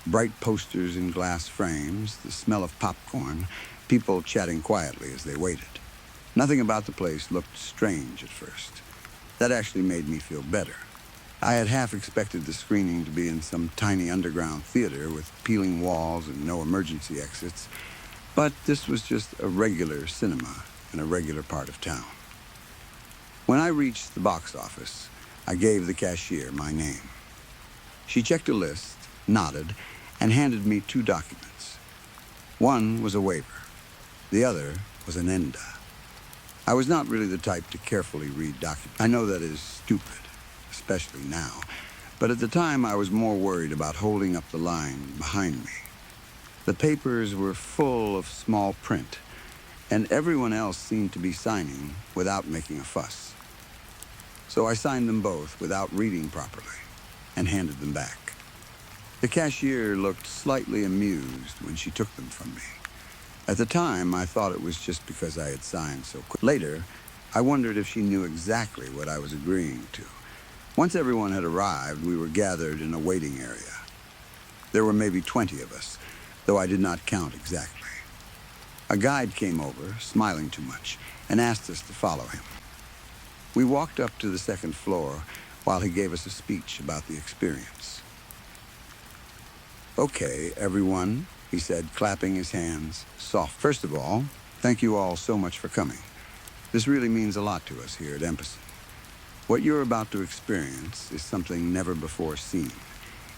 Bright posters in glass frames, the smell of popcorn, people chatting quietly as they waited. Nothing about the place looked strange at first. That actually made me feel better. I had half expected the screening to be in some tiny underground theater with peeling walls and no emergency exits, but this was just a regular cinema in a regular part of town. When I reached the box office, I gave the cashier my name. She checked a list, nodded, and handed me 2 documents. One was a waiver. The other was an ENDA. I was not really the type to carefully read documents. I know that is stupid. especially now. But at the time, I was more worried about holding up the line behind me. The papers were full of small print, and everyone else seemed to be signing without making a fuss. So I signed them both without reading properly and handed them back. The cashier looked slightly amused when she took them from me. At the time, I thought it was just because I had signed so quick. Later, I wondered if she knew exactly what I was agreeing to. Once everyone had arrived, we were gathered in a waiting area. There were maybe 20 of us, though I did not count exactly. A guide came over, smiling too much, and asked us to follow him. We walked up to the second floor while he gave us a speech about the experience. "Okay, everyone," he said, clapping his hands soft. "First of all, thank you all so much for coming. This really means a lot to us here at Empison. What you're about to experience is something never before seen.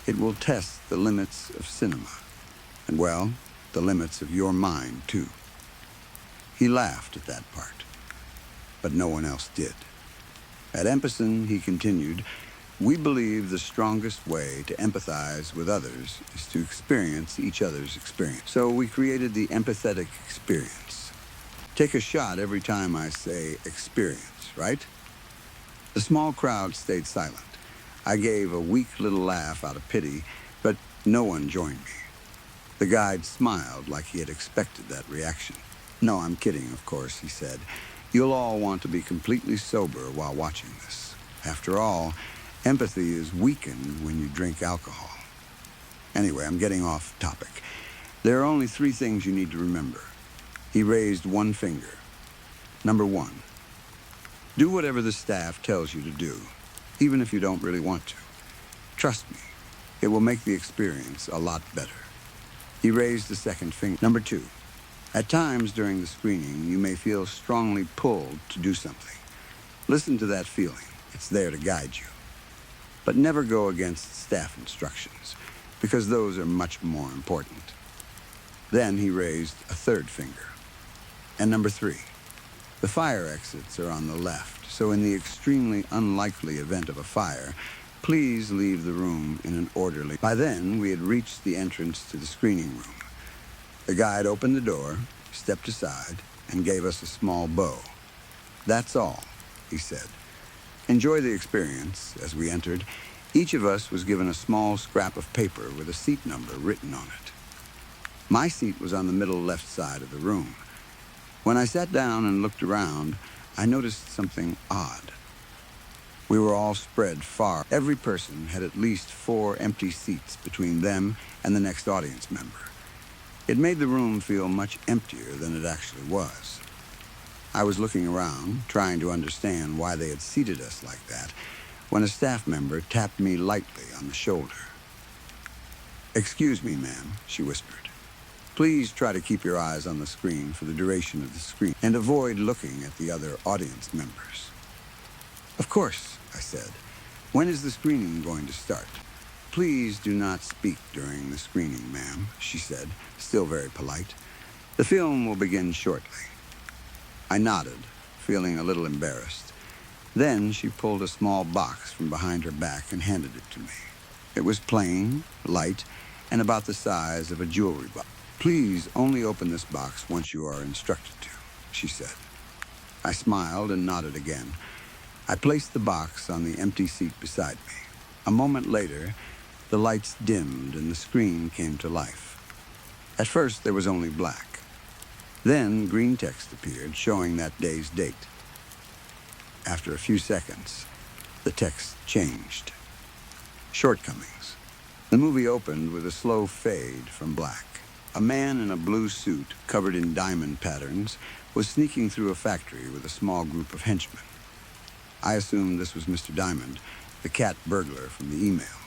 It will test the limits of cinema, and, well, the limits of your mind, too." He laughed at that part, but no one else did. "At Empison," he continued, "we believe the strongest way to empathize with others is to experience each other's experience. So we created the empathetic experience. Take a shot every time I say experience, right?" The small crowd stayed silent. I gave a weak little laugh out of pity, but no one joined me. The guide smiled like he had expected that reaction. "No, I'm kidding, of course," he said. "You'll all want to be completely sober while watching this. After all, empathy is weakened when you drink alcohol. Anyway, I'm getting off topic. There are only 3 things you need to remember." He raised one finger. "Number 1, do whatever the staff tells you to do, even if you don't really want to. Trust me, it will make the experience a lot better." He raised the second finger. "Number 2, at times during the screening, you may feel strongly pulled to do something. Listen to that feeling. It's there to guide you. But never go against staff instructions, because those are much more important." Then he raised a third finger. "And number 3, the fire exits are on the left, so in the extremely unlikely event of a fire, please leave the room in an orderly." By then, we had reached the entrance to the screening room. The guide opened the door, stepped aside, and gave us a small bow. "That's all," he said. "Enjoy the experience." As we entered, each of us was given a small scrap of paper with a seat number written on it. My seat was on the middle left side of the room. When I sat down and looked around, I noticed something odd. We were all spread far. Every person had at least 4 empty seats between them and the next audience member. It made the room feel much emptier than it actually was. I was looking around, trying to understand why they had seated us like that, when a staff member tapped me lightly on the shoulder. "Excuse me, ma'am," she whispered. "Please try to keep your eyes on the screen for the duration of the screen and avoid looking at the other audience members." "Of course," I said. "When is the screening going to start?" "Please do not speak during the screening, ma'am," she said, still very polite. "The film will begin shortly." I nodded, feeling a little embarrassed. Then she pulled a small box from behind her back and handed it to me. It was plain, light, and about the size of a jewelry box. "Please only open this box once you are instructed to," she said. I smiled and nodded again. I placed the box on the empty seat beside me. A moment later, the lights dimmed and the screen came to life. At first, there was only black. Then, green text appeared, showing that day's date. After a few seconds, the text changed. Shortcomings. The movie opened with a slow fade from black. A man in a blue suit, covered in diamond patterns, was sneaking through a factory with a small group of henchmen. I assumed this was Mr. Diamond, the cat burglar from the email.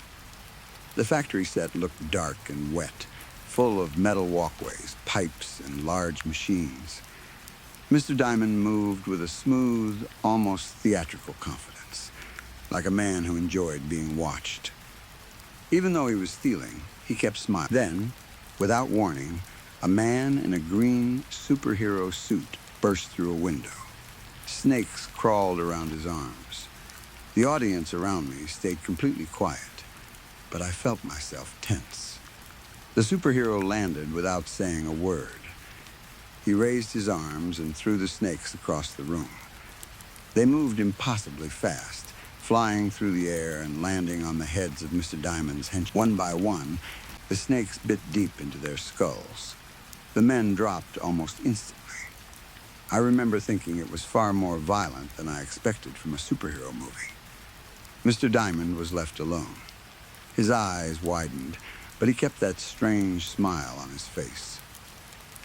The factory set looked dark and wet, full of metal walkways, pipes, and large machines. Mr. Diamond moved with a smooth, almost theatrical confidence, like a man who enjoyed being watched. Even though he was stealing, he kept smiling. Then, without warning, a man in a green superhero suit burst through a window. Snakes crawled around his arms. The audience around me stayed completely quiet, but I felt myself tense. The superhero landed without saying a word. He raised his arms and threw the snakes across the room. They moved impossibly fast, flying through the air and landing on the heads of Mr. Diamond's henchmen. One by one, the snakes bit deep into their skulls. The men dropped almost instantly. I remember thinking it was far more violent than I expected from a superhero movie. Mr. Diamond was left alone. His eyes widened, but he kept that strange smile on his face.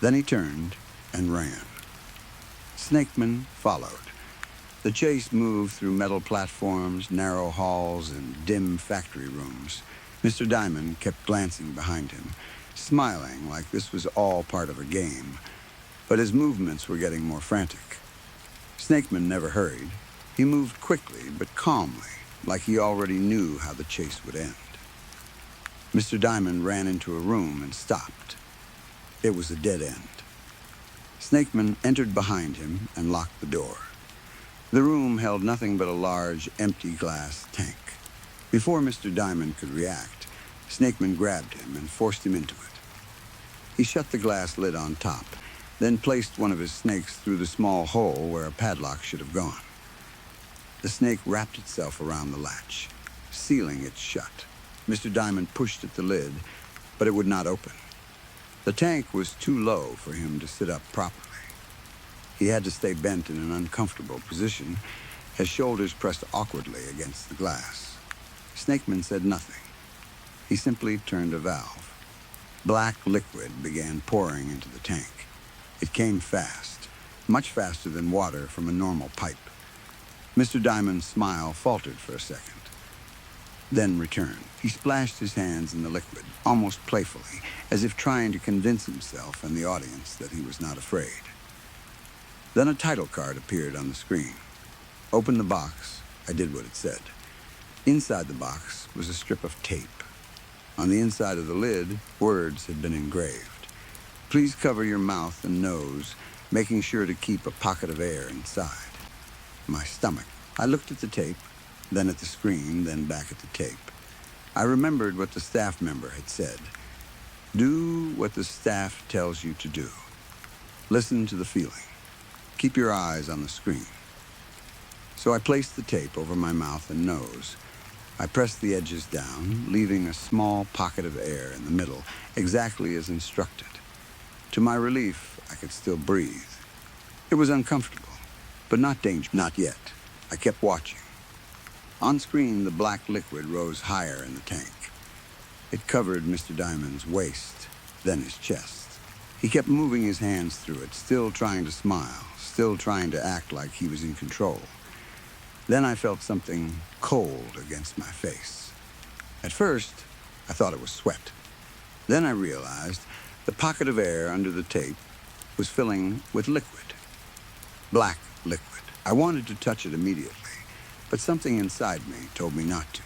Then he turned and ran. Snakemen followed. The chase moved through metal platforms, narrow halls, and dim factory rooms. Mr. Diamond kept glancing behind him, smiling like this was all part of a game, but his movements were getting more frantic. Snakeman never hurried. He moved quickly but calmly, like he already knew how the chase would end. Mr. Diamond ran into a room and stopped. It was a dead end. Snakeman entered behind him and locked the door. The room held nothing but a large, empty glass tank. Before Mr. Diamond could react, Snakeman grabbed him and forced him into it. He shut the glass lid on top, then placed one of his snakes through the small hole where a padlock should have gone. The snake wrapped itself around the latch, sealing it shut. Mr. Diamond pushed at the lid, but it would not open. The tank was too low for him to sit up properly. He had to stay bent in an uncomfortable position, his shoulders pressed awkwardly against the glass. Snakeman said nothing. He simply turned a valve. Black liquid began pouring into the tank. It came fast, much faster than water from a normal pipe. Mr. Diamond's smile faltered for a second, then returned. He splashed his hands in the liquid, almost playfully, as if trying to convince himself and the audience that he was not afraid. Then a title card appeared on the screen. Open the box. I did what it said. Inside the box was a strip of tape. On the inside of the lid, words had been engraved. Please cover your mouth and nose, making sure to keep a pocket of air inside. My stomach. I looked at the tape, then at the screen, then back at the tape. I remembered what the staff member had said. Do what the staff tells you to do. Listen to the feeling. Keep your eyes on the screen. So I placed the tape over my mouth and nose. I pressed the edges down, leaving a small pocket of air in the middle, exactly as instructed. To my relief, I could still breathe. It was uncomfortable, but not dangerous. Not yet. I kept watching. On screen, the black liquid rose higher in the tank. It covered Mr. Diamond's waist, then his chest. He kept moving his hands through it, still trying to smile, still trying to act like he was in control. Then I felt something cold against my face. At first, I thought it was sweat. Then I realized the pocket of air under the tape was filling with liquid. Black liquid. I wanted to touch it immediately, but something inside me told me not to.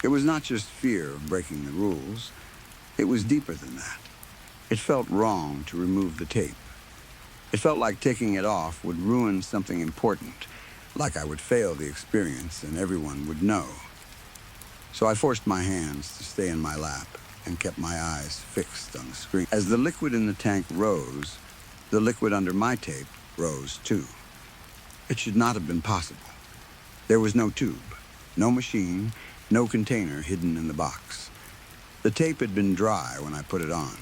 It was not just fear of breaking the rules. It was deeper than that. It felt wrong to remove the tape. It felt like taking it off would ruin something important, like I would fail the experience and everyone would know. So I forced my hands to stay in my lap and kept my eyes fixed on the screen. As the liquid in the tank rose, the liquid under my tape rose too. It should not have been possible. There was no tube, no machine, no container hidden in the box. The tape had been dry when I put it on,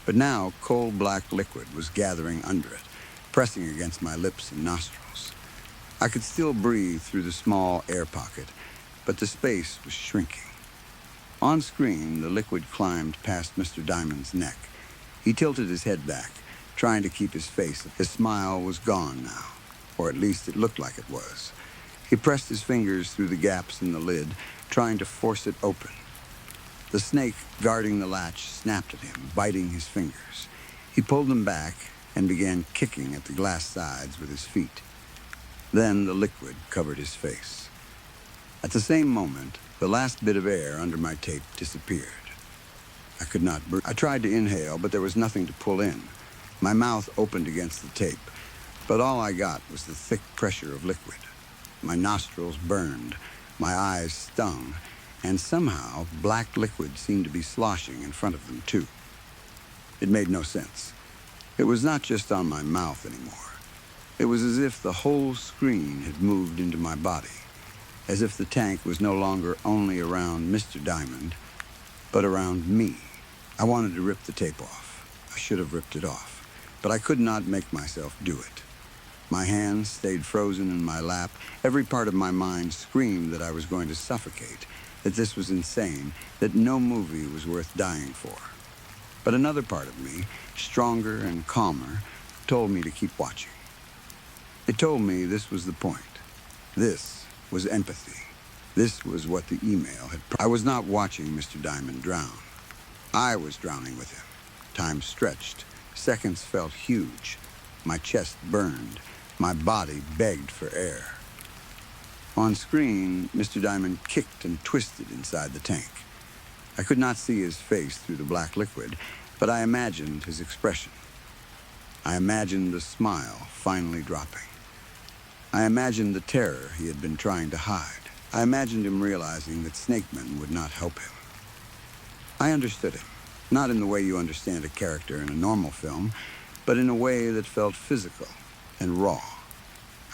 but now coal black liquid was gathering under it, pressing against my lips and nostrils. I could still breathe through the small air pocket, but the space was shrinking. On screen, the liquid climbed past Mr. Diamond's neck. He tilted his head back, trying to keep his face. His smile was gone now, or at least it looked like it was. He pressed his fingers through the gaps in the lid, trying to force it open. The snake guarding the latch snapped at him, biting his fingers. He pulled them back and began kicking at the glass sides with his feet. Then the liquid covered his face. At the same moment, the last bit of air under my tape disappeared. I could not breathe. I tried to inhale, but there was nothing to pull in. My mouth opened against the tape, but all I got was the thick pressure of liquid. My nostrils burned, my eyes stung, and somehow black liquid seemed to be sloshing in front of them too. It made no sense. It was not just on my mouth anymore. It was as if the whole screen had moved into my body, as if the tank was no longer only around Mr. Diamond, but around me. I wanted to rip the tape off. I should have ripped it off, but I could not make myself do it. My hands stayed frozen in my lap. Every part of my mind screamed that I was going to suffocate, that this was insane, that no movie was worth dying for. But another part of me, stronger and calmer, told me to keep watching. It told me this was the point. This was empathy. This was what the email had. I was not watching Mr. Diamond drown. I was drowning with him. Time stretched. Seconds felt huge. My chest burned. My body begged for air. On screen, Mr. Diamond kicked and twisted inside the tank. I could not see his face through the black liquid, but I imagined his expression. I imagined the smile finally dropping. I imagined the terror he had been trying to hide. I imagined him realizing that snakemen would not help him. I understood him, not in the way you understand a character in a normal film, but in a way that felt physical and raw.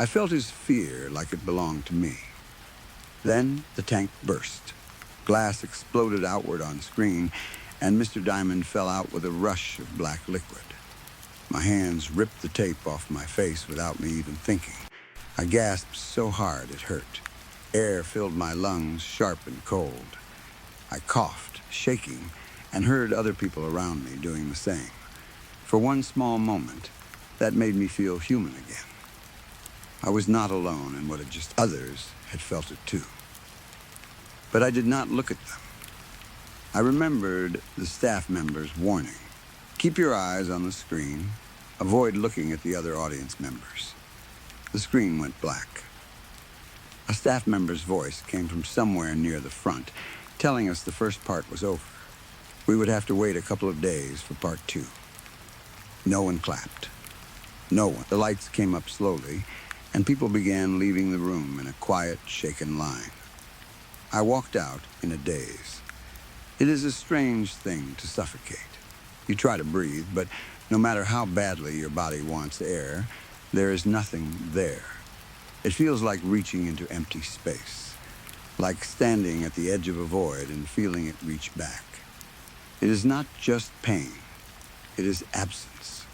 I felt his fear like it belonged to me. Then the tank burst. Glass exploded outward on screen, and Mr. Diamond fell out with a rush of black liquid. My hands ripped the tape off my face without me even thinking. I gasped so hard it hurt. Air filled my lungs, sharp and cold. I coughed, shaking, and heard other people around me doing the same. For one small moment, that made me feel human again. I was not alone in what others had felt it too. But I did not look at them. I remembered the staff member's warning. Keep your eyes on the screen. Avoid looking at the other audience members. The screen went black. A staff member's voice came from somewhere near the front, telling us the first part was over. We would have to wait a couple of days for part 2. No one clapped. No one. The lights came up slowly, and people began leaving the room in a quiet, shaken line. I walked out in a daze. It is a strange thing to suffocate. You try to breathe, but no matter how badly your body wants air, there is nothing there. It feels like reaching into empty space, like standing at the edge of a void and feeling it reach back. It is not just pain. It is absence.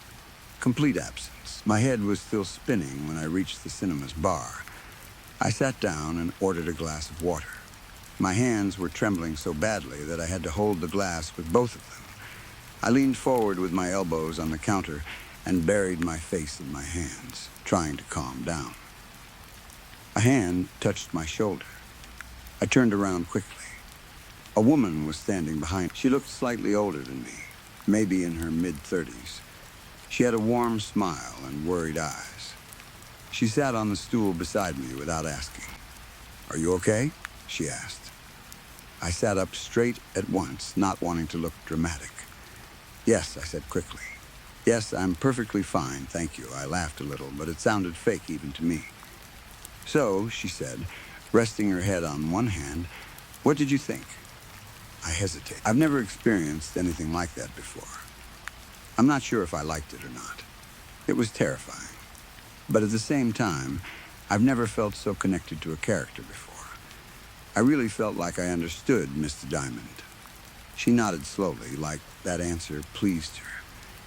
Complete absence. My head was still spinning when I reached the cinema's bar. I sat down and ordered a glass of water. My hands were trembling so badly that I had to hold the glass with both of them. I leaned forward with my elbows on the counter and buried my face in my hands, trying to calm down. A hand touched my shoulder. I turned around quickly. A woman was standing behind. She looked slightly older than me, maybe in her mid-30s. She had a warm smile and worried eyes. She sat on the stool beside me without asking. "Are you okay?" she asked. I sat up straight at once, not wanting to look dramatic. "Yes," I said quickly. "Yes, I'm perfectly fine, thank you." I laughed a little, but it sounded fake even to me. "So," she said, resting her head on one hand, "what did you think?" I hesitated. I've never experienced anything like that before. I'm not sure if I liked it or not. It was terrifying. But at the same time, I've never felt so connected to a character before. I really felt like I understood Mr. Diamond. She nodded slowly, like that answer pleased her.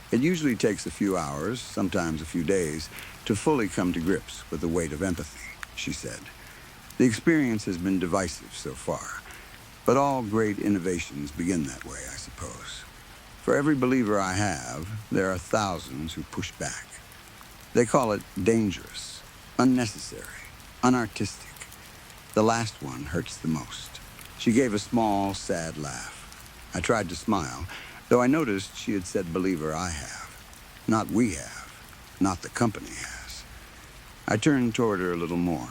It usually takes a few hours, sometimes a few days, to fully come to grips with the weight of empathy, she said. The experience has been divisive so far, but all great innovations begin that way, I suppose. For every believer I have, there are thousands who push back. They call it dangerous, unnecessary, unartistic. The last one hurts the most. She gave a small, sad laugh. I tried to smile, though I noticed she had said believer I have. Not we have. Not the company has. I turned toward her a little more.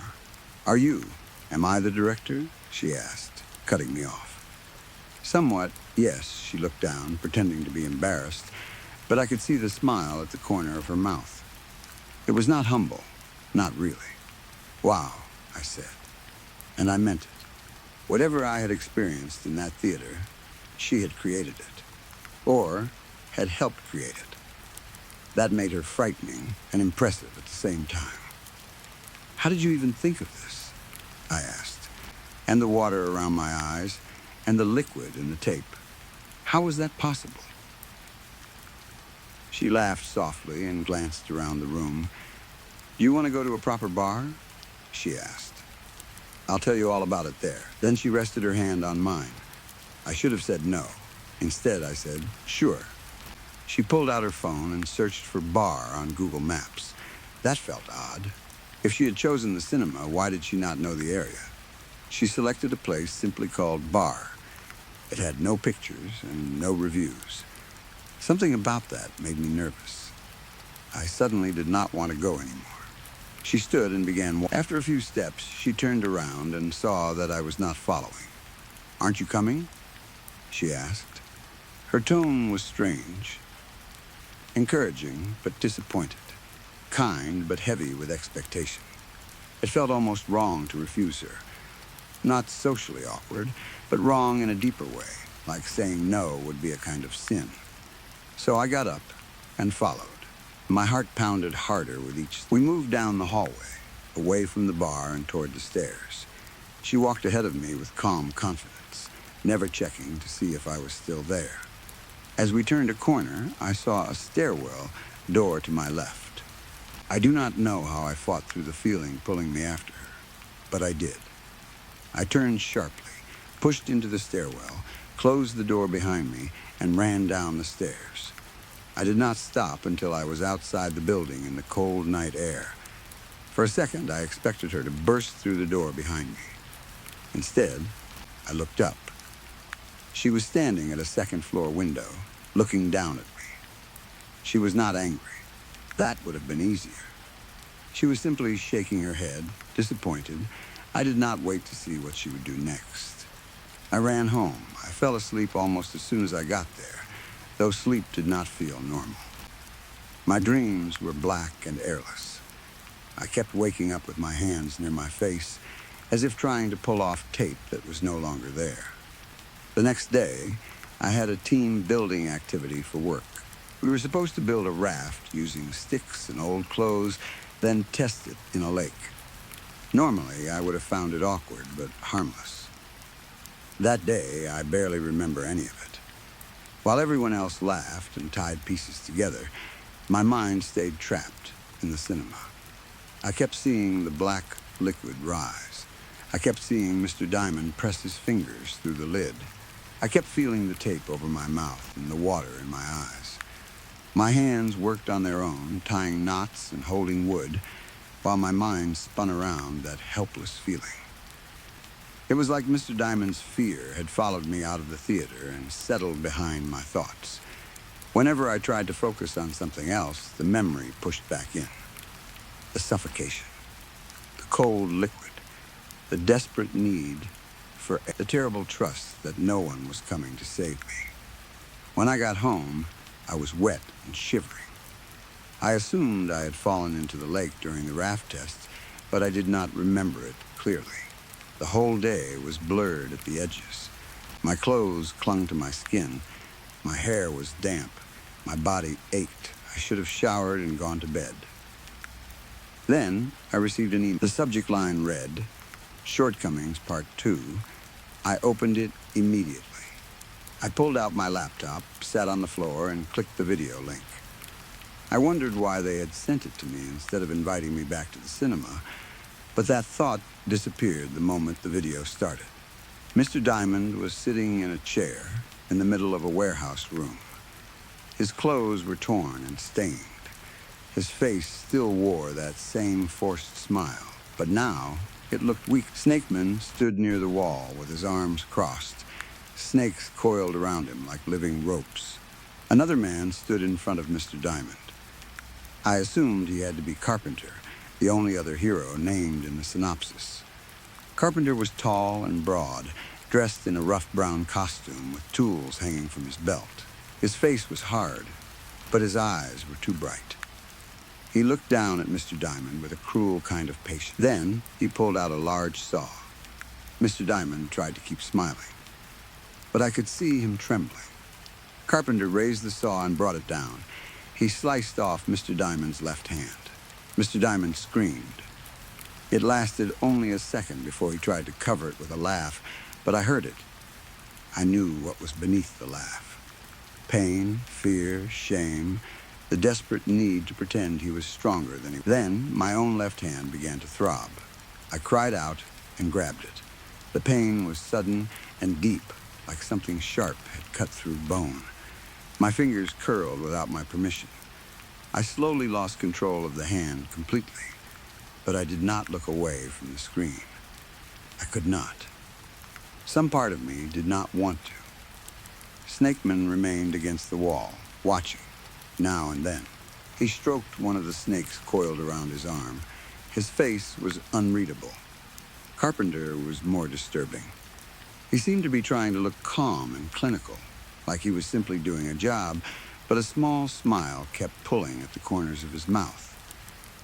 "Are you? Am I the director?" she asked, cutting me off. Somewhat, yes, she looked down, pretending to be embarrassed, but I could see the smile at the corner of her mouth. It was not humble, not really. "Wow," I said. And I meant it. Whatever I had experienced in that theater, she had created it. Or had helped create it. That made her frightening and impressive at the same time. How did you even think of this? I asked. And the water around my eyes, and the liquid in the tape. How was that possible? She laughed softly and glanced around the room. You want to go to a proper bar? She asked. I'll tell you all about it there. Then she rested her hand on mine. I should have said no. Instead, I said, sure. She pulled out her phone and searched for bar on Google Maps. That felt odd. If she had chosen the cinema, why did she not know the area? She selected a place simply called Bar. It had no pictures and no reviews. Something about that made me nervous. I suddenly did not want to go anymore. She stood and began. After a few steps, she turned around and saw that I was not following. Aren't you coming? She asked. Her tone was strange. Encouraging, but disappointed. Kind, but heavy with expectation. It felt almost wrong to refuse her. Not socially awkward, but wrong in a deeper way, like saying no would be a kind of sin. So I got up and followed. My heart pounded harder with each. We moved down the hallway, away from the bar and toward the stairs. She walked ahead of me with calm confidence, never checking to see if I was still there. As we turned a corner, I saw a stairwell door to my left. I do not know how I fought through the feeling pulling me after her, but I did. I turned sharply, pushed into the stairwell, closed the door behind me, and ran down the stairs. I did not stop until I was outside the building in the cold night air. For a second, I expected her to burst through the door behind me. Instead, I looked up. She was standing at a second-floor window, looking down at me. She was not angry. That would have been easier. She was simply shaking her head, disappointed. I did not wait to see what she would do next. I ran home. I fell asleep almost as soon as I got there, though sleep did not feel normal. My dreams were black and airless. I kept waking up with my hands near my face, as if trying to pull off tape that was no longer there. The next day, I had a team building activity for work. We were supposed to build a raft using sticks and old clothes, then test it in a lake. Normally, I would have found it awkward, but harmless. That day, I barely remember any of it. While everyone else laughed and tied pieces together, my mind stayed trapped in the cinema. I kept seeing the black liquid rise. I kept seeing Mr. Diamond press his fingers through the lid. I kept feeling the tape over my mouth and the water in my eyes. My hands worked on their own, tying knots and holding wood, while my mind spun around that helpless feeling. It was like Mr. Diamond's fear had followed me out of the theater and settled behind my thoughts. Whenever I tried to focus on something else, the memory pushed back in. The suffocation, the cold liquid, the desperate need for the terrible trust that no one was coming to save me. When I got home, I was wet and shivering. I assumed I had fallen into the lake during the raft test, but I did not remember it clearly. The whole day was blurred at the edges. My clothes clung to my skin. My hair was damp. My body ached. I should have showered and gone to bed. Then I received an email. The subject line read, Shortcomings Part 2. I opened it immediately. I pulled out my laptop, sat on the floor, and clicked the video link. I wondered why they had sent it to me instead of inviting me back to the cinema, but that thought disappeared the moment the video started. Mr. Diamond was sitting in a chair in the middle of a warehouse room. His clothes were torn and stained. His face still wore that same forced smile, but now it looked weak. Snakeman stood near the wall with his arms crossed, snakes coiled around him like living ropes. Another man stood in front of Mr. Diamond. I assumed he had to be Carpenter, the only other hero named in the synopsis. Carpenter was tall and broad, dressed in a rough brown costume with tools hanging from his belt. His face was hard, but his eyes were too bright. He looked down at Mr. Diamond with a cruel kind of patience. Then he pulled out a large saw. Mr. Diamond tried to keep smiling, but I could see him trembling. Carpenter raised the saw and brought it down. He sliced off Mr. Diamond's left hand. Mr. Diamond screamed. It lasted only a second before he tried to cover it with a laugh, but I heard it. I knew what was beneath the laugh. Pain, fear, shame, the desperate need to pretend he was stronger than he was. Then my own left hand began to throb. I cried out and grabbed it. The pain was sudden and deep, like something sharp had cut through bone. My fingers curled without my permission. I slowly lost control of the hand completely, but I did not look away from the screen. I could not. Some part of me did not want to. Snakeman remained against the wall, watching, now and then. He stroked one of the snakes coiled around his arm. His face was unreadable. Carpenter was more disturbing. He seemed to be trying to look calm and clinical, like he was simply doing a job, but a small smile kept pulling at the corners of his mouth.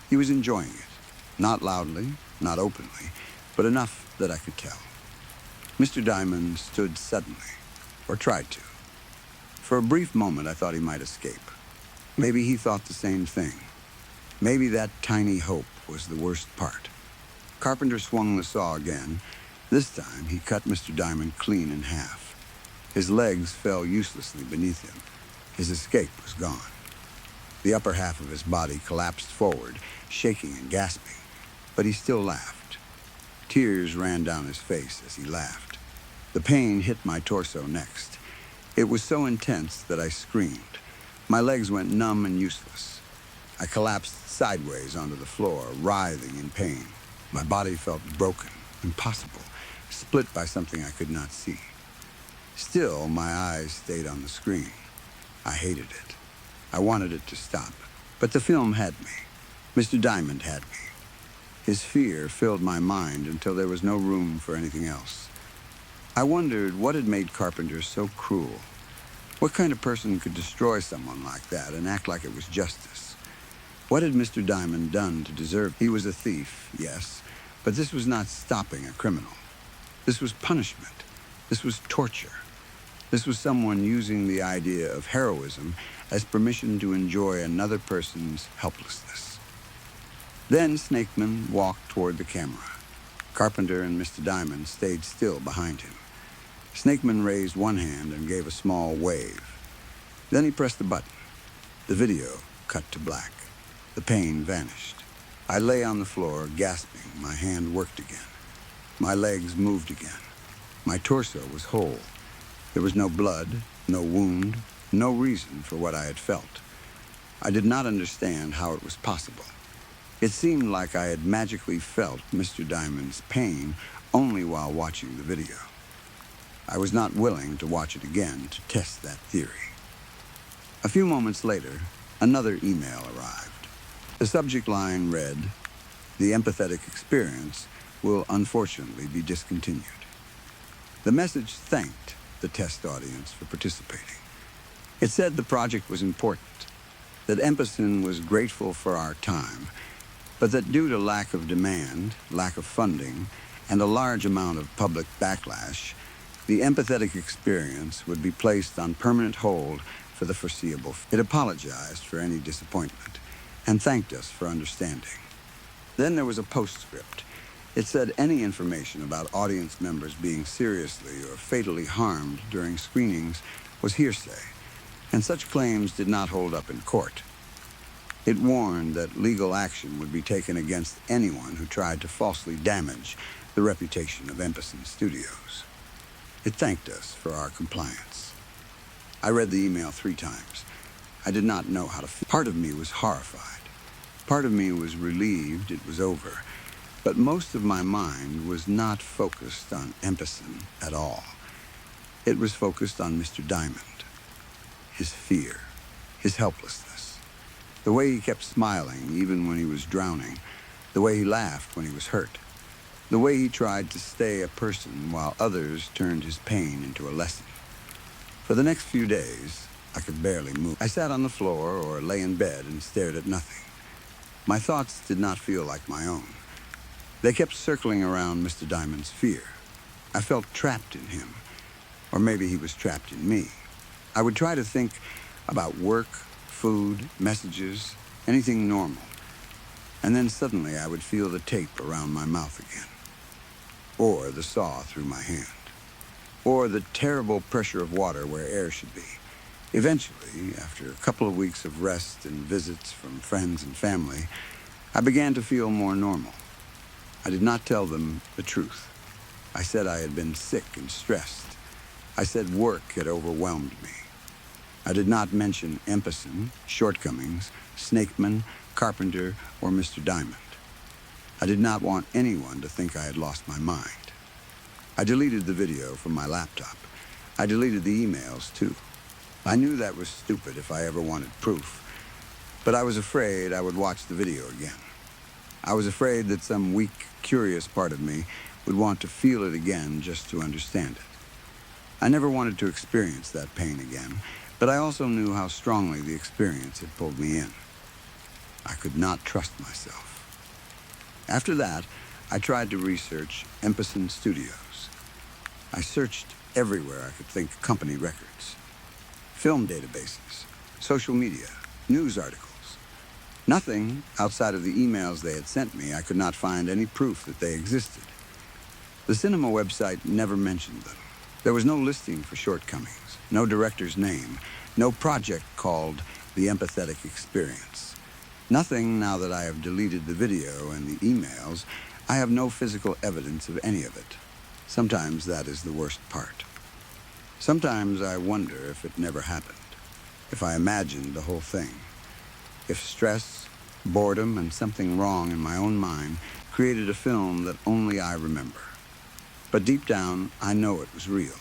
He was enjoying it, not loudly, not openly, but enough that I could tell. Mr. Diamond stood suddenly, or tried to. For a brief moment, I thought he might escape. Maybe he thought the same thing. Maybe that tiny hope was the worst part. Carpenter swung the saw again. This time, he cut Mr. Diamond clean in half. His legs fell uselessly beneath him. His escape was gone. The upper half of his body collapsed forward, shaking and gasping, but he still laughed. Tears ran down his face as he laughed. The pain hit my torso next. It was so intense that I screamed. My legs went numb and useless. I collapsed sideways onto the floor, writhing in pain. My body felt broken, impossible, split by something I could not see. Still, my eyes stayed on the screen. I hated it. I wanted it to stop. But the film had me. Mr. Diamond had me. His fear filled my mind until there was no room for anything else. I wondered what had made Carpenter so cruel. What kind of person could destroy someone like that and act like it was justice? What had Mr. Diamond done to deserve? He was a thief, yes, but this was not stopping a criminal. This was punishment. This was torture. This was someone using the idea of heroism as permission to enjoy another person's helplessness. Then Snakeman walked toward the camera. Carpenter and Mr. Diamond stayed still behind him. Snakeman raised one hand and gave a small wave. Then he pressed the button. The video cut to black. The pain vanished. I lay on the floor, gasping. My hand worked again. My legs moved again. My torso was whole. There was no blood, no wound, no reason for what I had felt. I did not understand how it was possible. It seemed like I had magically felt Mr. Diamond's pain only while watching the video. I was not willing to watch it again to test that theory. A few moments later, another email arrived. The subject line read, "The empathetic experience will unfortunately be discontinued." The message thanked the test audience for participating. It said the project was important, that Empacin was grateful for our time, but that due to lack of demand, lack of funding, and a large amount of public backlash, the empathetic experience would be placed on permanent hold for the foreseeable. It apologized for any disappointment and thanked us for understanding. Then there was a postscript. It said any information about audience members being seriously or fatally harmed during screenings was hearsay, and such claims did not hold up in court. It warned that legal action would be taken against anyone who tried to falsely damage the reputation of Empacin Studios. It thanked us for our compliance. I read the email 3 times. I did not know how to feel. Part of me was horrified. Part of me was relieved it was over. But most of my mind was not focused on Empacin at all. It was focused on Mr. Diamond, his fear, his helplessness, the way he kept smiling even when he was drowning, the way he laughed when he was hurt, the way he tried to stay a person while others turned his pain into a lesson. For the next few days, I could barely move. I sat on the floor or lay in bed and stared at nothing. My thoughts did not feel like my own. They kept circling around Mr. Diamond's fear. I felt trapped in him, or maybe he was trapped in me. I would try to think about work, food, messages, anything normal. And then suddenly I would feel the tape around my mouth again, or the saw through my hand, or the terrible pressure of water where air should be. Eventually, after a couple of weeks of rest and visits from friends and family, I began to feel more normal. I did not tell them the truth. I said I had been sick and stressed. I said work had overwhelmed me. I did not mention empathy, shortcomings, snakeman, carpenter, or Mr. Diamond. I did not want anyone to think I had lost my mind. I deleted the video from my laptop. I deleted the emails, too. I knew that was stupid if I ever wanted proof, but I was afraid I would watch the video again. I was afraid that some weak, curious part of me would want to feel it again just to understand it. I never wanted to experience that pain again, but I also knew how strongly the experience had pulled me in. I could not trust myself. After that, I tried to research Empison Studios. I searched everywhere I could think company records, film databases, social media, news articles. Nothing outside of the emails they had sent me. I could not find any proof that they existed. The cinema website never mentioned them. There was no listing for shortcomings, no director's name, no project called The Empathetic Experience. Nothing now that I have deleted the video and the emails. I have no physical evidence of any of it. Sometimes that is the worst part. Sometimes I wonder if it never happened, if I imagined the whole thing, if stress, boredom, and something wrong in my own mind created a film that only I remember. But deep down, I know it was real.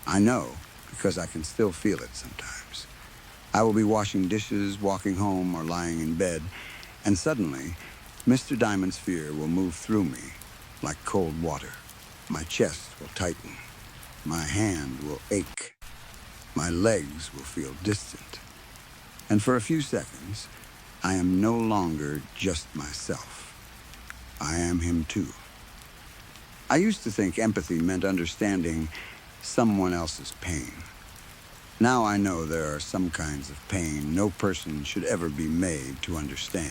I know because I can still feel it sometimes. I will be washing dishes, walking home, or lying in bed, and suddenly, Mr. Diamond's fear will move through me like cold water. My chest will tighten. My hand will ache. My legs will feel distant. And for a few seconds, I am no longer just myself. I am him too. I used to think empathy meant understanding someone else's pain. Now I know there are some kinds of pain no person should ever be made to understand.